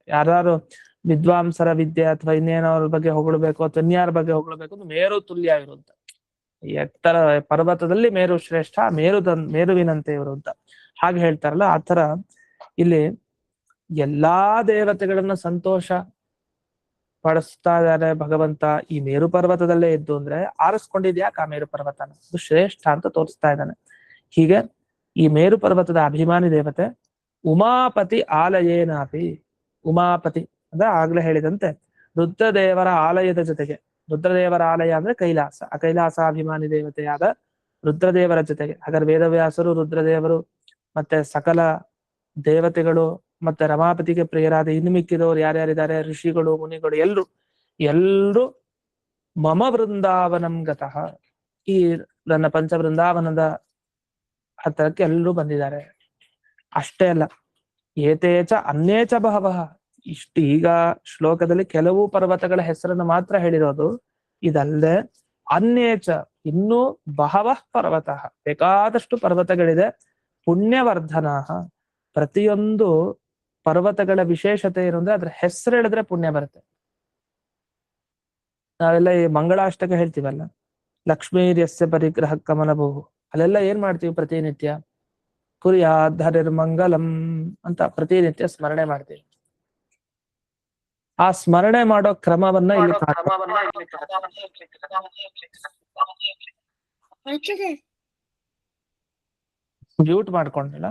ಯಾರು ವಿದ್ವಾಂಸರ ವಿದ್ಯೆ ಅಥವಾ ಇನ್ನೇನವ್ರ ಬಗ್ಗೆ ಹೊಗಳಬೇಕು ಅಥವಾ ಇನ್ಯಾರ ಬಗ್ಗೆ ಹೊಗಳಬೇಕು, ಮೇರು ತುಲ್ಯ ಇರು ಅಂತ. ಎತ್ತರ ಪರ್ವತದಲ್ಲಿ ಮೇರು ಶ್ರೇಷ್ಠ, ಮೇರುವಿನಂತೆ ಇವರು ಅಂತ ಹಾಗೆ ಹೇಳ್ತಾರಲ್ಲ, ಆತರ ಇಲ್ಲಿ ಎಲ್ಲಾ ದೇವತೆಗಳನ್ನ ಸಂತೋಷ ಪಡಿಸ್ತಾ ಇದ್ದಾರೆ ಭಗವಂತ ಈ ಮೇರು ಪರ್ವತದಲ್ಲೇ ಇದ್ದು. ಅಂದ್ರೆ ಆರಿಸ್ಕೊಂಡಿದ್ಯಾಕೆ ಆ ಮೇರು ಪರ್ವತನ, ಅದು ಶ್ರೇಷ್ಠ ಅಂತ ತೋರಿಸ್ತಾ ಇದ್ದಾನೆ. ಹೀಗೆ ಈ ಮೇರು ಪರ್ವತದ ಅಭಿಮಾನಿ ದೇವತೆ ಉಮಾಪತಿ ಆಲಯೇನಾಪಿ. ಉಮಾಪತಿ ಅಂದ್ರೆ ಆಗ್ಲೇ ಹೇಳಿದಂತೆ ರುದ್ರದೇವರ ಆಲಯದ ಜೊತೆಗೆ, ರುದ್ರದೇವರ ಆಲಯ ಅಂದ್ರೆ ಕೈಲಾಸ, ಆ ಕೈಲಾಸಾಭಿಮಾನಿ ದೇವತೆಯಾದ ರುದ್ರದೇವರ ಜೊತೆಗೆ. ಹಾಗಾದ್ರೆ ವೇದವ್ಯಾಸರು, ರುದ್ರದೇವರು ಮತ್ತೆ ಸಕಲ ದೇವತೆಗಳು ಮತ್ತೆ ರಮಾಪತಿಗೆ ಪ್ರಿಯರಾದ ಇನ್ನು ಮಿಕ್ಕಿದವರು ಯಾರ್ಯಾರಿದ್ದಾರೆ, ಋಷಿಗಳು ಮುನಿಗಳು ಎಲ್ರು ಮಮ ವೃಂದಾವನಂ ಗತಃ, ಈ ನನ್ನ ಪಂಚವೃಂದಾವನದ ಹತ್ತಿರಕ್ಕೆ ಎಲ್ಲರೂ ಬಂದಿದ್ದಾರೆ. ಅಷ್ಟೇ ಅಲ್ಲ, ಏತೇಚ ಅನ್ಯೇಚ ಬಹವಃ. ಈಗ ಶ್ಲೋಕದಲ್ಲಿ ಕೆಲವು ಪರ್ವತಗಳ ಹೆಸರನ್ನು ಮಾತ್ರ ಹೇಳಿರೋದು. ಇದಲ್ಲದೆ ಅನ್ಯೇಚ ಇನ್ನೂ ಬಹವಃ ಪರ್ವತ, ಬೇಕಾದಷ್ಟು ಪರ್ವತಗಳಿದೆ. ಪುಣ್ಯವರ್ಧನ, ಪ್ರತಿಯೊಂದು ಪರ್ವತಗಳ ವಿಶೇಷತೆ ಏನು ಅಂದ್ರೆ ಅದ್ರ ಹೆಸರು ಹೇಳಿದ್ರೆ ಪುಣ್ಯ ಬರುತ್ತೆ. ನಾವೆಲ್ಲ ಈ ಮಂಗಳಾಷ್ಟಕ ಹೇಳ್ತೀವಲ್ಲ, ಲಕ್ಷ್ಮೀರ್ಯಸ್ಯ ಪರಿಗ್ರಹ ಕಮಲಬಹು, ಅಲ್ಲೆಲ್ಲ ಏನ್ ಮಾಡ್ತೀವಿ ಪ್ರತಿನಿತ್ಯ, ಕುರ್ಯಾದ್ಧರಿರ್ಮಂಗಲಂ ಅಂತ ಪ್ರತಿನಿತ್ಯ ಸ್ಮರಣೆ ಮಾಡ್ತೀವಿ. ಆ ಸ್ಮರಣೆ ಮಾಡೋ ಕ್ರಮವನ್ನ ಇಲ್ಲಿ ಮ್ಯೂಟ್ ಮಾಡ್ಕೊಂಡಿಲ್ಲ.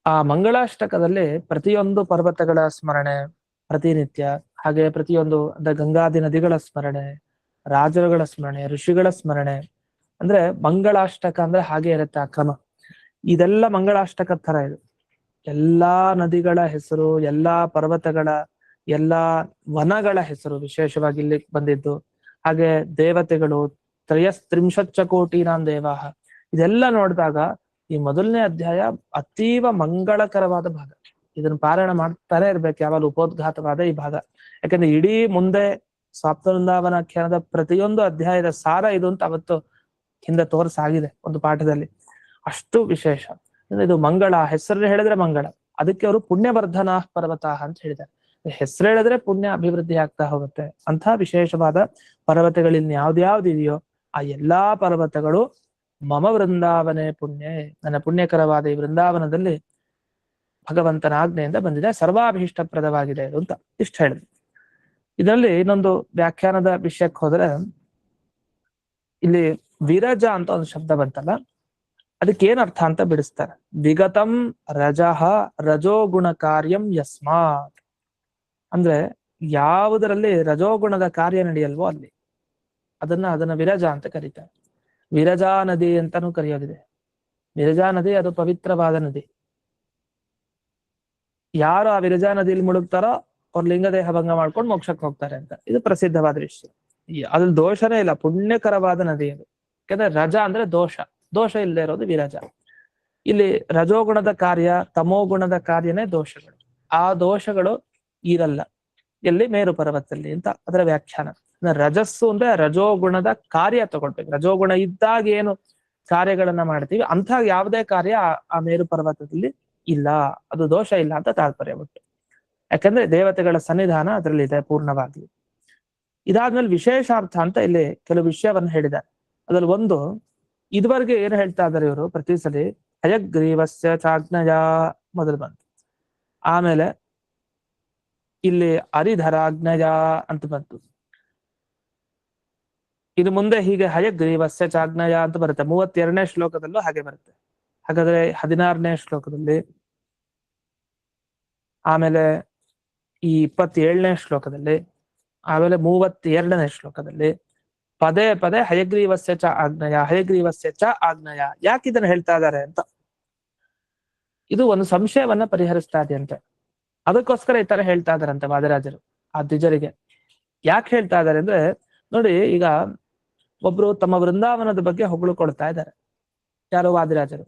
ಆ ಮಂಗಳಾಷ್ಟಕದಲ್ಲಿ ಪ್ರತಿಯೊಂದು ಪರ್ವತಗಳ ಸ್ಮರಣೆ ಪ್ರತಿನಿತ್ಯ, ಹಾಗೆ ಪ್ರತಿಯೊಂದು ಅಂದ್ರೆ ಗಂಗಾದಿ ನದಿಗಳ ಸ್ಮರಣೆ, ರಾಜರುಗಳ ಸ್ಮರಣೆ, ಋಷಿಗಳ ಸ್ಮರಣೆ. ಅಂದ್ರೆ ಮಂಗಳಾಷ್ಟಕ ಅಂದ್ರೆ ಹಾಗೆ ಇರುತ್ತೆ ಆ ಕ್ರಮ. ಇದೆಲ್ಲ ಮಂಗಳಾಷ್ಟಕ ತರ ಇದು. ಎಲ್ಲಾ ನದಿಗಳ ಹೆಸರು, ಎಲ್ಲಾ ಪರ್ವತಗಳ, ಎಲ್ಲಾ ವನಗಳ ಹೆಸರು ವಿಶೇಷವಾಗಿ ಇಲ್ಲಿ ಬಂದಿದ್ದು. ಹಾಗೆ ದೇವತೆಗಳು, ತ್ರಯಸ್ತ್ರಿಂಶಚ್ಚ ಕೋಟಿನಾಂ ದೇವಾಹ, ಇದೆಲ್ಲ ನೋಡಿದಾಗ ಈ ಮೊದಲನೇ ಅಧ್ಯಾಯ ಅತೀವ ಮಂಗಳಕರವಾದ ಭಾಗ. ಇದನ್ನು ಪಾರಾಯಣ ಮಾಡ್ತಾನೆ ಇರ್ಬೇಕು ಯಾವಾಗ, ಉಪೋದ್ಘಾತವಾದ ಈ ಭಾಗ. ಯಾಕಂದ್ರೆ ಇಡೀ ಮುಂದೆ ಸಪ್ತವೃಂದಾವನಾಖ್ಯಾನದ ಪ್ರತಿಯೊಂದು ಅಧ್ಯಾಯದ ಸಾರ ಇದು ಅಂತ ಅವತ್ತು ಹಿಂದೆ ತೋರಿಸಾಗಿದೆ ಒಂದು ಪಾಠದಲ್ಲಿ. ಅಷ್ಟು ವಿಶೇಷ. ಇದು ಮಂಗಳ, ಹೆಸರು ಹೇಳಿದ್ರೆ ಮಂಗಳ. ಅದಕ್ಕೆ ಅವರು ಪುಣ್ಯವರ್ಧನ ಪರ್ವತ ಅಂತ ಹೇಳಿದ್ದಾರೆ. ಹೆಸರು ಹೇಳಿದ್ರೆ ಪುಣ್ಯ ಅಭಿವೃದ್ಧಿ ಆಗ್ತಾ ಹೋಗುತ್ತೆ. ಅಂಥ ವಿಶೇಷವಾದ ಪರ್ವತಗಳಿನ್ ಯಾವ್ದ್ಯಾವ್ದು ಇದೆಯೋ ಆ ಎಲ್ಲಾ ಪರ್ವತಗಳು ಮಮ ವೃಂದಾವನೇ ಪುಣ್ಯ, ನನ್ನ ಪುಣ್ಯಕರವಾದ ಈ ವೃಂದಾವನದಲ್ಲಿ ಭಗವಂತನ ಆಜ್ಞೆಯಿಂದ ಬಂದಿದೆ, ಸರ್ವಾಭೀಷ್ಟಪ್ರದವಾಗಿದೆ ಅಂತ ಇಷ್ಟ ಹೇಳಿದ್ರು. ಇದರಲ್ಲಿ ಇನ್ನೊಂದು ವ್ಯಾಖ್ಯಾನದ ವಿಷಯಕ್ಕೆ ಹೋದ್ರೆ, ಇಲ್ಲಿ ವಿರಜ ಅಂತ ಒಂದು ಶಬ್ದ ಬಂತಲ್ಲ, ಅದಕ್ಕೆ ಏನ್ ಅರ್ಥ ಅಂತ ಬಿಡಿಸ್ತಾರೆ. ವಿಗತಂ ರಜಃ ರಜೋಗುಣ ಕಾರ್ಯಂ ಯಸ್ಮಾತ್, ಅಂದ್ರೆ ಯಾವುದರಲ್ಲಿ ರಜೋಗುಣದ ಕಾರ್ಯ ನಡೆಯಲ್ವೋ ಅಲ್ಲಿ ಅದನ್ನ ವಿರಜ ಅಂತ ಕರೀತಾರೆ. ವಿರಜಾ ನದಿ ಅಂತಾನೂ ಕರೆಯೋದಿದೆ. ವಿರಜಾ ನದಿ ಅದು ಪವಿತ್ರವಾದ ನದಿ. ಯಾರು ಆ ವಿರಜಾ ನದಿಯಲ್ಲಿ ಮುಳುಗ್ತಾರೋ ಅವ್ರ ಲಿಂಗದೇಹ ಭಂಗ ಮಾಡ್ಕೊಂಡು ಮೋಕ್ಷಕ್ಕೆ ಹೋಗ್ತಾರೆ ಅಂತ ಇದು ಪ್ರಸಿದ್ಧವಾದ ವಿಷಯ. ಅದ್ರಲ್ಲಿ ದೋಷನೇ ಇಲ್ಲ, ಪುಣ್ಯಕರವಾದ ನದಿ ಅದು. ಯಾಕಂದ್ರೆ ರಜ ಅಂದ್ರೆ ದೋಷ ಇಲ್ಲದೆ ಇರೋದು ವಿರಜ. ಇಲ್ಲಿ ರಜೋಗುಣದ ಕಾರ್ಯ, ತಮೋಗುಣದ ಕಾರ್ಯನೇ ದೋಷಗಳು. ಆ ದೋಷಗಳು ಇರಲ್ಲ ಎಲ್ಲಿ, ಮೇರು ಪರ್ವತದಲ್ಲಿ ಅಂತ ಅದರ ವ್ಯಾಖ್ಯಾನ. ರಜಸ್ಸು ಅಂದ್ರೆ ರಜೋಗುಣದ ಕಾರ್ಯ ತಗೊಳ್ಬೇಕು. ರಜೋಗುಣ ಇದ್ದಾಗ ಏನು ಕಾರ್ಯಗಳನ್ನ ಮಾಡ್ತೀವಿ ಅಂಥ ಯಾವುದೇ ಕಾರ್ಯ ಆ ಮೇರು ಪರ್ವತದಲ್ಲಿ ಇಲ್ಲ, ಅದು ದೋಷ ಇಲ್ಲ ಅಂತ ತಾತ್ಪರ್ಯ ಬಿಟ್ಟು. ಯಾಕಂದ್ರೆ ದೇವತೆಗಳ ಸನ್ನಿಧಾನ ಅದರಲ್ಲಿ ಇದೆ ಪೂರ್ಣವಾಗಿ. ಇದಾದ್ಮೇಲೆ ವಿಶೇಷಾರ್ಥ ಅಂತ ಇಲ್ಲಿ ಕೆಲವು ವಿಷಯವನ್ನ ಹೇಳಿದ್ದಾರೆ. ಅದ್ರಲ್ಲಿ ಒಂದು, ಇದುವರೆಗೆ ಏನು ಹೇಳ್ತಾ ಇದ್ದಾರೆ ಇವರು ಪ್ರತಿ ಸಲ, ಹಯಗ್ರೀವಸ್ಯ ಚಾಜ್ಞಯ ಮೊದಲು ಬಂತು, ಆಮೇಲೆ ಇಲ್ಲಿ ಹರಿಧರಾಜ್ಞಯ ಅಂತ ಬಂತು. ಇದು ಮುಂದೆ ಹೀಗೆ ಹಯಗ್ರೀವಸ್ಯ ಚಾಜ್ಞಯ ಅಂತ ಬರುತ್ತೆ. 32ನೇ ಶ್ಲೋಕದಲ್ಲೂ ಹಾಗೆ ಬರುತ್ತೆ. ಹಾಗಾದ್ರೆ 16ನೇ ಶ್ಲೋಕದಲ್ಲಿ, ಆಮೇಲೆ ಈ 27ನೇ ಶ್ಲೋಕದಲ್ಲಿ, ಆಮೇಲೆ 32ನೇ ಶ್ಲೋಕದಲ್ಲಿ ಪದೇ ಪದೇ ಹಯಗ್ರೀವಸ್ಯ ಚ ಆಜ್ಞಯ, ಹಯಗ್ರೀವಸ್ಯ ಚ ಆಜ್ಞಯ. ಯಾಕೆ ಇದನ್ನ ಹೇಳ್ತಾ ಇದ್ದಾರೆ ಅಂತ ಇದು ಒಂದು ಸಂಶಯವನ್ನ ಪರಿಹರಿಸ್ತಾ ಇದೆಯಂತೆ. ಅದಕ್ಕೋಸ್ಕರ ಈ ತರ ಹೇಳ್ತಾ ಇದಾರಂತೆ ವಾದಿರಾಜರು ಆ ದ್ವಿಜರಿಗೆ. ಯಾಕೆ ಹೇಳ್ತಾ ಇದ್ದಾರೆ ಅಂದ್ರೆ, ನೋಡಿ ಈಗ ಒಬ್ರು ತಮ್ಮ ವೃಂದಾವನದ ಬಗ್ಗೆ ಹೊಗಳುಕೊಳ್ತಾ ಇದ್ದಾರೆ, ಯಾರು ವಾದಿರಾಜರು.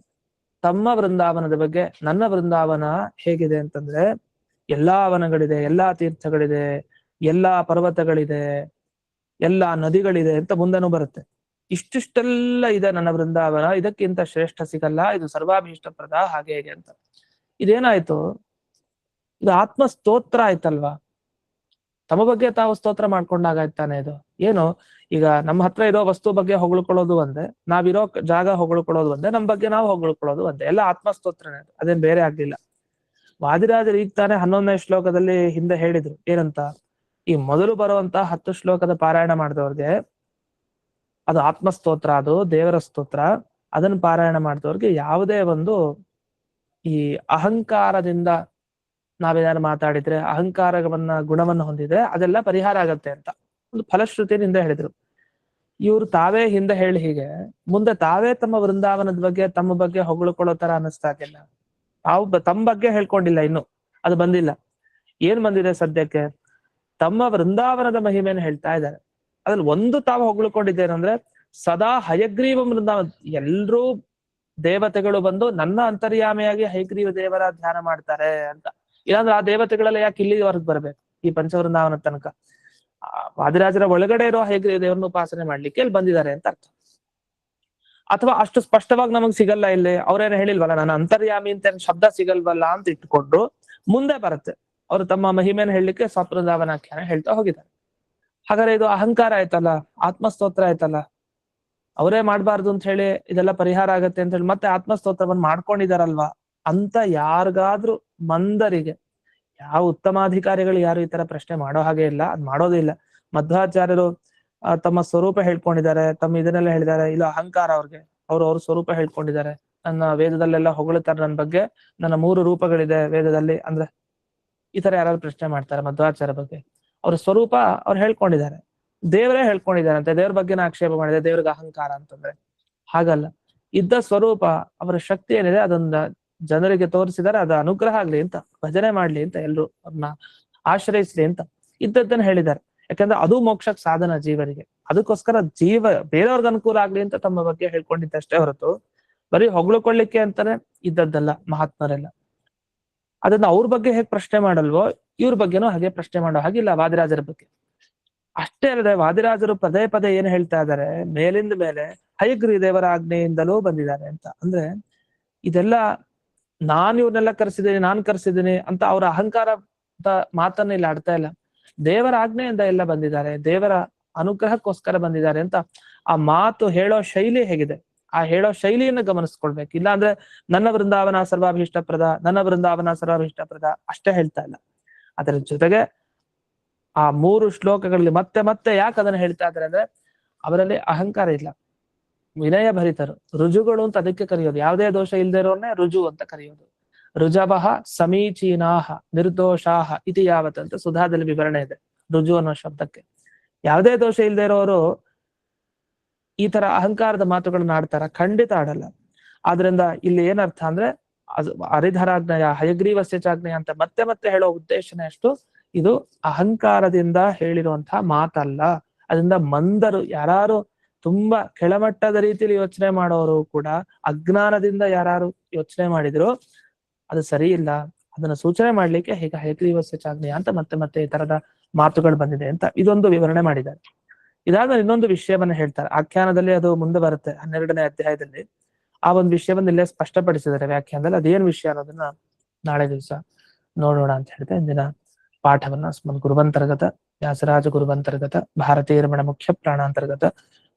ತಮ್ಮ ವೃಂದಾವನದ ಬಗ್ಗೆ ನನ್ನ ವೃಂದಾವನ ಹೇಗಿದೆ ಅಂತಂದ್ರೆ ಎಲ್ಲಾ ವನಗಳಿದೆ, ಎಲ್ಲಾ ತೀರ್ಥಗಳಿದೆ, ಎಲ್ಲಾ ಪರ್ವತಗಳಿದೆ, ಎಲ್ಲಾ ನದಿಗಳಿದೆ ಅಂತ ಮುಂದೆನೂ ಬರುತ್ತೆ. ಇಷ್ಟಿಷ್ಟೆಲ್ಲ ಇದೆ ನನ್ನ ವೃಂದಾವನ, ಇದಕ್ಕಿಂತ ಶ್ರೇಷ್ಠ ಸಿಗಲ್ಲ, ಇದು ಸರ್ವಾಭೀಷ್ಟಪ್ರದ ಹಾಗೆ ಹೇಗೆ ಅಂತ. ಇದೇನಾಯ್ತು, ಇದು ಆತ್ಮ ಸ್ತೋತ್ರ ಆಯ್ತಲ್ವಾ. ತಮ್ಮ ಬಗ್ಗೆ ತಾವು ಸ್ತೋತ್ರ ಮಾಡ್ಕೊಂಡಾಗಾಯ್ತಾನೆ ಇದು. ಏನು ಈಗ ನಮ್ಮ ಹತ್ರ ಇರೋ ವಸ್ತು ಬಗ್ಗೆ ಹೊಗಳ್ಕೊಳ್ಳೋದು ಒಂದೇ, ನಾವಿರೋ ಜಾಗ ಹೊಗಳ್ಕೊಳ್ಳೋದು ಒಂದೇ, ನಮ್ಮ ಬಗ್ಗೆ ನಾವು ಹೊಗಳ್ಕೊಳ್ಳೋದು ಒಂದೇ, ಎಲ್ಲ ಆತ್ಮಸ್ತೋತ್ರನೇ, ಅದೇನ್ ಬೇರೆ ಆಗ್ಲಿಲ್ಲ. ವಾದಿರಾಜರು ಈಗ ತಾನೇ 11ನೇ ಶ್ಲೋಕದಲ್ಲಿ ಹಿಂದೆ ಹೇಳಿದ್ರು ಏನಂತ, ಈ ಮೊದಲು ಬರುವಂತ 10 ಶ್ಲೋಕದ ಪಾರಾಯಣ ಮಾಡಿದವ್ರಿಗೆ ಅದು ಆತ್ಮಸ್ತೋತ್ರ, ಅದು ದೇವರ ಸ್ತೋತ್ರ. ಅದನ್ನ ಪಾರಾಯಣ ಮಾಡಿದವ್ರಿಗೆ ಯಾವುದೇ ಒಂದು ಈ ಅಹಂಕಾರದಿಂದ ನಾವೇನಾದ್ರು ಮಾತಾಡಿದ್ರೆ, ಅಹಂಕಾರವನ್ನ ಗುಣವನ್ನು ಹೊಂದಿದ್ರೆ ಅದೆಲ್ಲ ಪರಿಹಾರ ಆಗತ್ತೆ ಅಂತ ಒಂದು ಫಲಶ್ರುತಿಯಿಂದ ಹೇಳಿದ್ರು. ಇವ್ರು ತಾವೇ ಹಿಂದೆ ಹೇಳಿ ಹೀಗೆ ಮುಂದೆ ತಾವೇ ತಮ್ಮ ವೃಂದಾವನದ ಬಗ್ಗೆ ತಮ್ಮ ಬಗ್ಗೆ ಹೊಗಳ್ಕೊಳ್ಳೋ ತರ ಅನ್ನಿಸ್ತಾ ಇರ್ಲಿಲ್ಲ. ತಾವು ತಮ್ಮ ಬಗ್ಗೆ ಹೇಳ್ಕೊಂಡಿಲ್ಲ, ಇನ್ನು ಅದು ಬಂದಿಲ್ಲ. ಏನ್ ಬಂದಿದೆ ಸದ್ಯಕ್ಕೆ, ತಮ್ಮ ವೃಂದಾವನದ ಮಹಿಮೆಯನ್ನು ಹೇಳ್ತಾ ಇದ್ದಾರೆ. ಅದ್ರಲ್ಲಿ ಒಂದು ತಾವು ಹೊಗಳ್ಕೊಂಡಿದ್ದೇನಂದ್ರೆ ಸದಾ ಹಯಗ್ರೀವ ವೃಂದಾವನ, ಎಲ್ರೂ ದೇವತೆಗಳು ಬಂದು ನನ್ನ ಅಂತರ್ಯಾಮಿಯಾಗಿ ಹಯಗ್ರೀವ ದೇವರ ಧ್ಯಾನ ಮಾಡ್ತಾರೆ ಅಂತ. ಇಲ್ಲಾಂದ್ರೆ ಆ ದೇವತೆಗಳೆಲ್ಲ ಯಾಕೆ ಇಲ್ಲಿವರೆಗೆ ಬರ್ಬೇಕು ಈ ಪಂಚವೃಂದಾವನ ತನಕ? ವಾದಿರಾಜರ ಒಳಗಡೆ ಇರೋ ಹಯಗ್ರೀವ ದೇವರನ್ನ ಉಪಾಸನೆ ಮಾಡ್ಲಿಕ್ಕೆ ಇಲ್ಲಿ ಬಂದಿದ್ದಾರೆ ಅಂತ ಅರ್ಥ. ಅಥವಾ ಅಷ್ಟು ಸ್ಪಷ್ಟವಾಗಿ ನಮಗ್ ಸಿಗಲ್ಲ ಇಲ್ಲಿ, ಅವ್ರೇನು ಹೇಳಿಲ್ವಲ್ಲ ನನ್ನ ಅಂತರ್ಯಾಮಿ ಅಂತ ಶಬ್ದ ಸಿಗಲ್ವಲ್ಲ ಅಂತ ಇಟ್ಕೊಂಡು ಮುಂದೆ ಬರುತ್ತೆ. ಅವರು ತಮ್ಮ ಮಹಿಮೆಯನ್ನು ಹೇಳಲಿಕ್ಕೆ ಸ್ವಪ್ರದಾವನಾಖ್ಯಾನ ಹೇಳ್ತಾ ಹೋಗಿದ್ದಾರೆ. ಹಾಗಾದ್ರೆ ಇದು ಅಹಂಕಾರ ಆಯ್ತಲ್ಲ, ಆತ್ಮಸ್ತೋತ್ರ ಆಯ್ತಲ್ಲ. ಅವರೇ ಮಾಡ್ಬಾರ್ದು ಅಂತ ಹೇಳಿ ಇದೆಲ್ಲ ಪರಿಹಾರ ಆಗತ್ತೆ ಅಂತ ಹೇಳಿ ಮತ್ತೆ ಆತ್ಮಸ್ತೋತ್ರವನ್ನು ಮಾಡ್ಕೊಂಡಿದಾರಲ್ವಾ ಅಂತ ಯಾರಿಗಾದ್ರೂ ಮಂದರಿಗೆ, ಯಾವ ಉತ್ತಮಾಧಿಕಾರಿಗಳು ಯಾರು ಈ ತರ ಪ್ರಶ್ನೆ ಮಾಡೋ ಹಾಗೆ ಇಲ್ಲ, ಅದ್ ಮಾಡೋದೇ ಇಲ್ಲ. ಮಧ್ವಾಚಾರ್ಯರು ತಮ್ಮ ಸ್ವರೂಪ ಹೇಳ್ಕೊಂಡಿದ್ದಾರೆ, ತಮ್ಮ ಇದನ್ನೆಲ್ಲ ಹೇಳಿದ್ದಾರೆ. ಇಲ್ಲ ಅಹಂಕಾರ ಅವ್ರಿಗೆ, ಅವ್ರ ಸ್ವರೂಪ ಹೇಳ್ಕೊಂಡಿದ್ದಾರೆ. ನನ್ನ ವೇದದಲ್ಲೆಲ್ಲ ಹೊಗಳುತ್ತಾರೆ ನನ್ನ ಬಗ್ಗೆ, ನನ್ನ 3 ರೂಪಗಳಿದೆ ವೇದದಲ್ಲಿ ಅಂದ್ರೆ ಈ ತರ ಯಾರಾದ್ರು ಪ್ರಶ್ನೆ ಮಾಡ್ತಾರೆ ಮಧ್ವಾಚಾರ್ಯ ಬಗ್ಗೆ. ಅವ್ರ ಸ್ವರೂಪ ಅವ್ರು ಹೇಳ್ಕೊಂಡಿದ್ದಾರೆ, ದೇವರೇ ಹೇಳ್ಕೊಂಡಿದ್ದಾರೆ ಅಂತ. ದೇವ್ರ ಬಗ್ಗೆ ಆಕ್ಷೇಪ ಮಾಡಿದೆ, ದೇವ್ರಿಗೆ ಅಹಂಕಾರ ಅಂತಂದ್ರೆ ಹಾಗಲ್ಲ. ಇದ್ದ ಸ್ವರೂಪ ಅವರ ಶಕ್ತಿ ಏನಿದೆ ಅದನ್ನ ಜನರಿಗೆ ತೋರಿಸಿದರೆ ಅದು ಅನುಗ್ರಹ ಆಗ್ಲಿ ಅಂತ, ಭಜನೆ ಮಾಡ್ಲಿ ಅಂತ, ಎಲ್ರು ಅವ್ರನ್ನ ಆಶ್ರಯಿಸ್ಲಿ ಅಂತ ಇದ್ದದ್ದನ್ನ ಹೇಳಿದ್ದಾರೆ. ಯಾಕಂದ್ರೆ ಅದು ಮೋಕ್ಷಕ್ಕೆ ಸಾಧನ ಜೀವರಿಗೆ. ಅದಕ್ಕೋಸ್ಕರ ಜೀವ ಬೇರೆಯವ್ರಿಗೆ ಅನುಕೂಲ ಆಗ್ಲಿ ಅಂತ ತಮ್ಮ ಬಗ್ಗೆ ಹೇಳ್ಕೊಂಡಿದ್ದಷ್ಟೇ ಹೊರತು ಬರೀ ಹೊಗಳ್ಕೊಳ್ಳಿಕ್ಕೆ ಅಂತಾನೆ ಇದ್ದದ್ದಲ್ಲ ಮಹಾತ್ಮರೆಲ್ಲ. ಅದನ್ನ ಅವ್ರ ಬಗ್ಗೆ ಹೇಗೆ ಪ್ರಶ್ನೆ ಮಾಡಲ್ವೋ ಇವ್ರ ಬಗ್ಗೆನೂ ಹಾಗೆ ಪ್ರಶ್ನೆ ಮಾಡೋ ಹಾಗಿಲ್ಲ ವಾದಿರಾಜರ ಬಗ್ಗೆ. ಅಷ್ಟೇ ಅಲ್ಲದೆ ವಾದಿರಾಜರು ಪದೇ ಪದೇ ಏನ್ ಹೇಳ್ತಾ ಇದ್ದಾರೆ, ಮೇಲಿಂದ ಮೇಲೆ ಹಯಗ್ರೀವ ದೇವರ ಆಜ್ಞೆಯಿಂದಲೂ ಬಂದಿದ್ದಾರೆ ಅಂತ. ಅಂದ್ರೆ ಇದೆಲ್ಲ ನಾನು ಇವ್ರನ್ನೆಲ್ಲ ಕರೆಸಿದ್ದೀನಿ ಅಂತ ಅವರ ಅಹಂಕಾರ ಮಾತನ್ನ ಇಲ್ಲಿ ಆಡ್ತಾ ಇಲ್ಲ. ದೇವರ ಆಜ್ಞೆಯಿಂದ ಎಲ್ಲ ಬಂದಿದ್ದಾರೆ, ದೇವರ ಅನುಗ್ರಹಕ್ಕೋಸ್ಕರ ಬಂದಿದ್ದಾರೆ ಅಂತ ಆ ಮಾತು ಹೇಳೋ ಶೈಲಿ ಹೇಗಿದೆ, ಆ ಹೇಳೋ ಶೈಲಿಯನ್ನು ಗಮನಿಸ್ಕೊಳ್ಬೇಕು. ಇಲ್ಲ ಅಂದ್ರೆ ನನ್ನ ವೃಂದಾವನ ಸರ್ವಾಭೀಷ್ಟಪ್ರದ, ನನ್ನ ವೃಂದಾವನ ಸರ್ವಾಭೀಷ್ಟಪ್ರದ ಅಷ್ಟೇ ಹೇಳ್ತಾ ಇಲ್ಲ. ಅದರ ಜೊತೆಗೆ ಆ 3 ಶ್ಲೋಕಗಳಲ್ಲಿ ಮತ್ತೆ ಮತ್ತೆ ಯಾಕೆ ಅದನ್ನ ಹೇಳ್ತಾ ಇದ್ದಾರೆ ಅಂದ್ರೆ ಅವರಲ್ಲಿ ಅಹಂಕಾರ ಇಲ್ಲ, ವಿನಯ ಭರಿತರು, ರುಜುಗಳು ಅಂತ ಅದಕ್ಕೆ ಕರೆಯೋದು. ಯಾವುದೇ ದೋಷ ಇಲ್ದೇ ಇರೋರ್ನೇ ರುಜು ಅಂತ ಕರೆಯೋದು. ರುಜವಃ ಸಮೀಚೀನಾಹ ನಿರ್ದೋಷಾಹ ಇತಿ ಯಾವತ್ ಅಂತ ಸುಧಾದಲ್ಲಿ ವಿವರಣೆ ಇದೆ ರುಜು ಅನ್ನೋ ಶಬ್ದಕ್ಕೆ. ಯಾವುದೇ ದೋಷ ಇಲ್ದೇ ಇರೋರು ಈ ತರ ಅಹಂಕಾರದ ಮಾತುಗಳನ್ನ ಆಡ್ತಾರ? ಖಂಡಿತ ಆಡಲ್ಲ. ಆದ್ರಿಂದ ಇಲ್ಲಿ ಏನರ್ಥ ಅಂದ್ರೆ ಅದು ಹರಿಧರಾಜ್ಞೆಯ ಹಯಗ್ರೀವಸ್ಯ ಚಾಜ್ಞೆಯ ಅಂತ ಮತ್ತೆ ಮತ್ತೆ ಹೇಳೋ ಉದ್ದೇಶನೇ ಅಷ್ಟು, ಇದು ಅಹಂಕಾರದಿಂದ ಹೇಳಿರುವಂತಹ ಮಾತಲ್ಲ. ಅದರಿಂದ ಮಂದರು, ಯಾರು ತುಂಬಾ ಕೆಳಮಟ್ಟದ ರೀತಿಯಲ್ಲಿ ಯೋಚನೆ ಮಾಡೋರು ಕೂಡ ಅಜ್ಞಾನದಿಂದ ಯಾರು ಯೋಚನೆ ಮಾಡಿದ್ರು ಅದು ಸರಿ ಇಲ್ಲ, ಅದನ್ನ ಸೂಚನೆ ಮಾಡ್ಲಿಕ್ಕೆ ಹೀಗೆ ಹಯಗ್ರೀವಸ್ಯ ಚಾಜ್ಞೆಯ ಅಂತ ಮತ್ತೆ ಮತ್ತೆ ಈ ತರದ ಮಾತುಗಳು ಬಂದಿದೆ ಅಂತ ಇದೊಂದು ವಿವರಣೆ ಮಾಡಿದ್ದಾರೆ. ಇದಾದ್ಮೇಲೆ ಇನ್ನೊಂದು ವಿಷಯವನ್ನ ಹೇಳ್ತಾರೆ ಆಖ್ಯಾನದಲ್ಲಿ, ಅದು ಮುಂದೆ ಬರುತ್ತೆ 12ನೇ ಅಧ್ಯಾಯದಲ್ಲಿ. ಆ ಒಂದು ವಿಷಯವನ್ನ ಇಲ್ಲೇ ಸ್ಪಷ್ಟಪಡಿಸಿದ್ದಾರೆ ವ್ಯಾಖ್ಯಾನದಲ್ಲಿ. ಅದೇನ್ ವಿಷಯ ಅನ್ನೋದನ್ನ ನಾಳೆ ದಿವಸ ನೋಡೋಣ ಅಂತ ಹೇಳ್ತಾ ಇಂದಿನ ಪಾಠವನ್ನ ಸ್ಮನ್ ಗುರುವಂತರ್ಗತ ವ್ಯಾಸರಾಜ ಗುರುವಂತರ್ಗತ ಭಾರತೀಯ ರಮಣ ಮುಖ್ಯ ಪ್ರಾಣಾಂತರ್ಗತ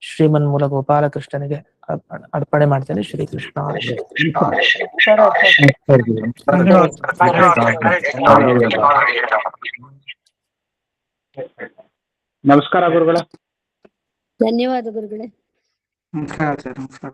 ಶ್ರೀಮನ್ ಮೂಲ ಗೋಪಾಲಕೃಷ್ಣನಿಗೆ ಅರ್ಪಣೆ ಮಾಡ್ತೇನೆ. ಶ್ರೀಕೃಷ್ಣ. ನಮಸ್ಕಾರ ಗುರುಗಳೇ. ಧನ್ಯವಾದ ಗುರುಗಳೇ. ನಮಸ್ಕಾರ.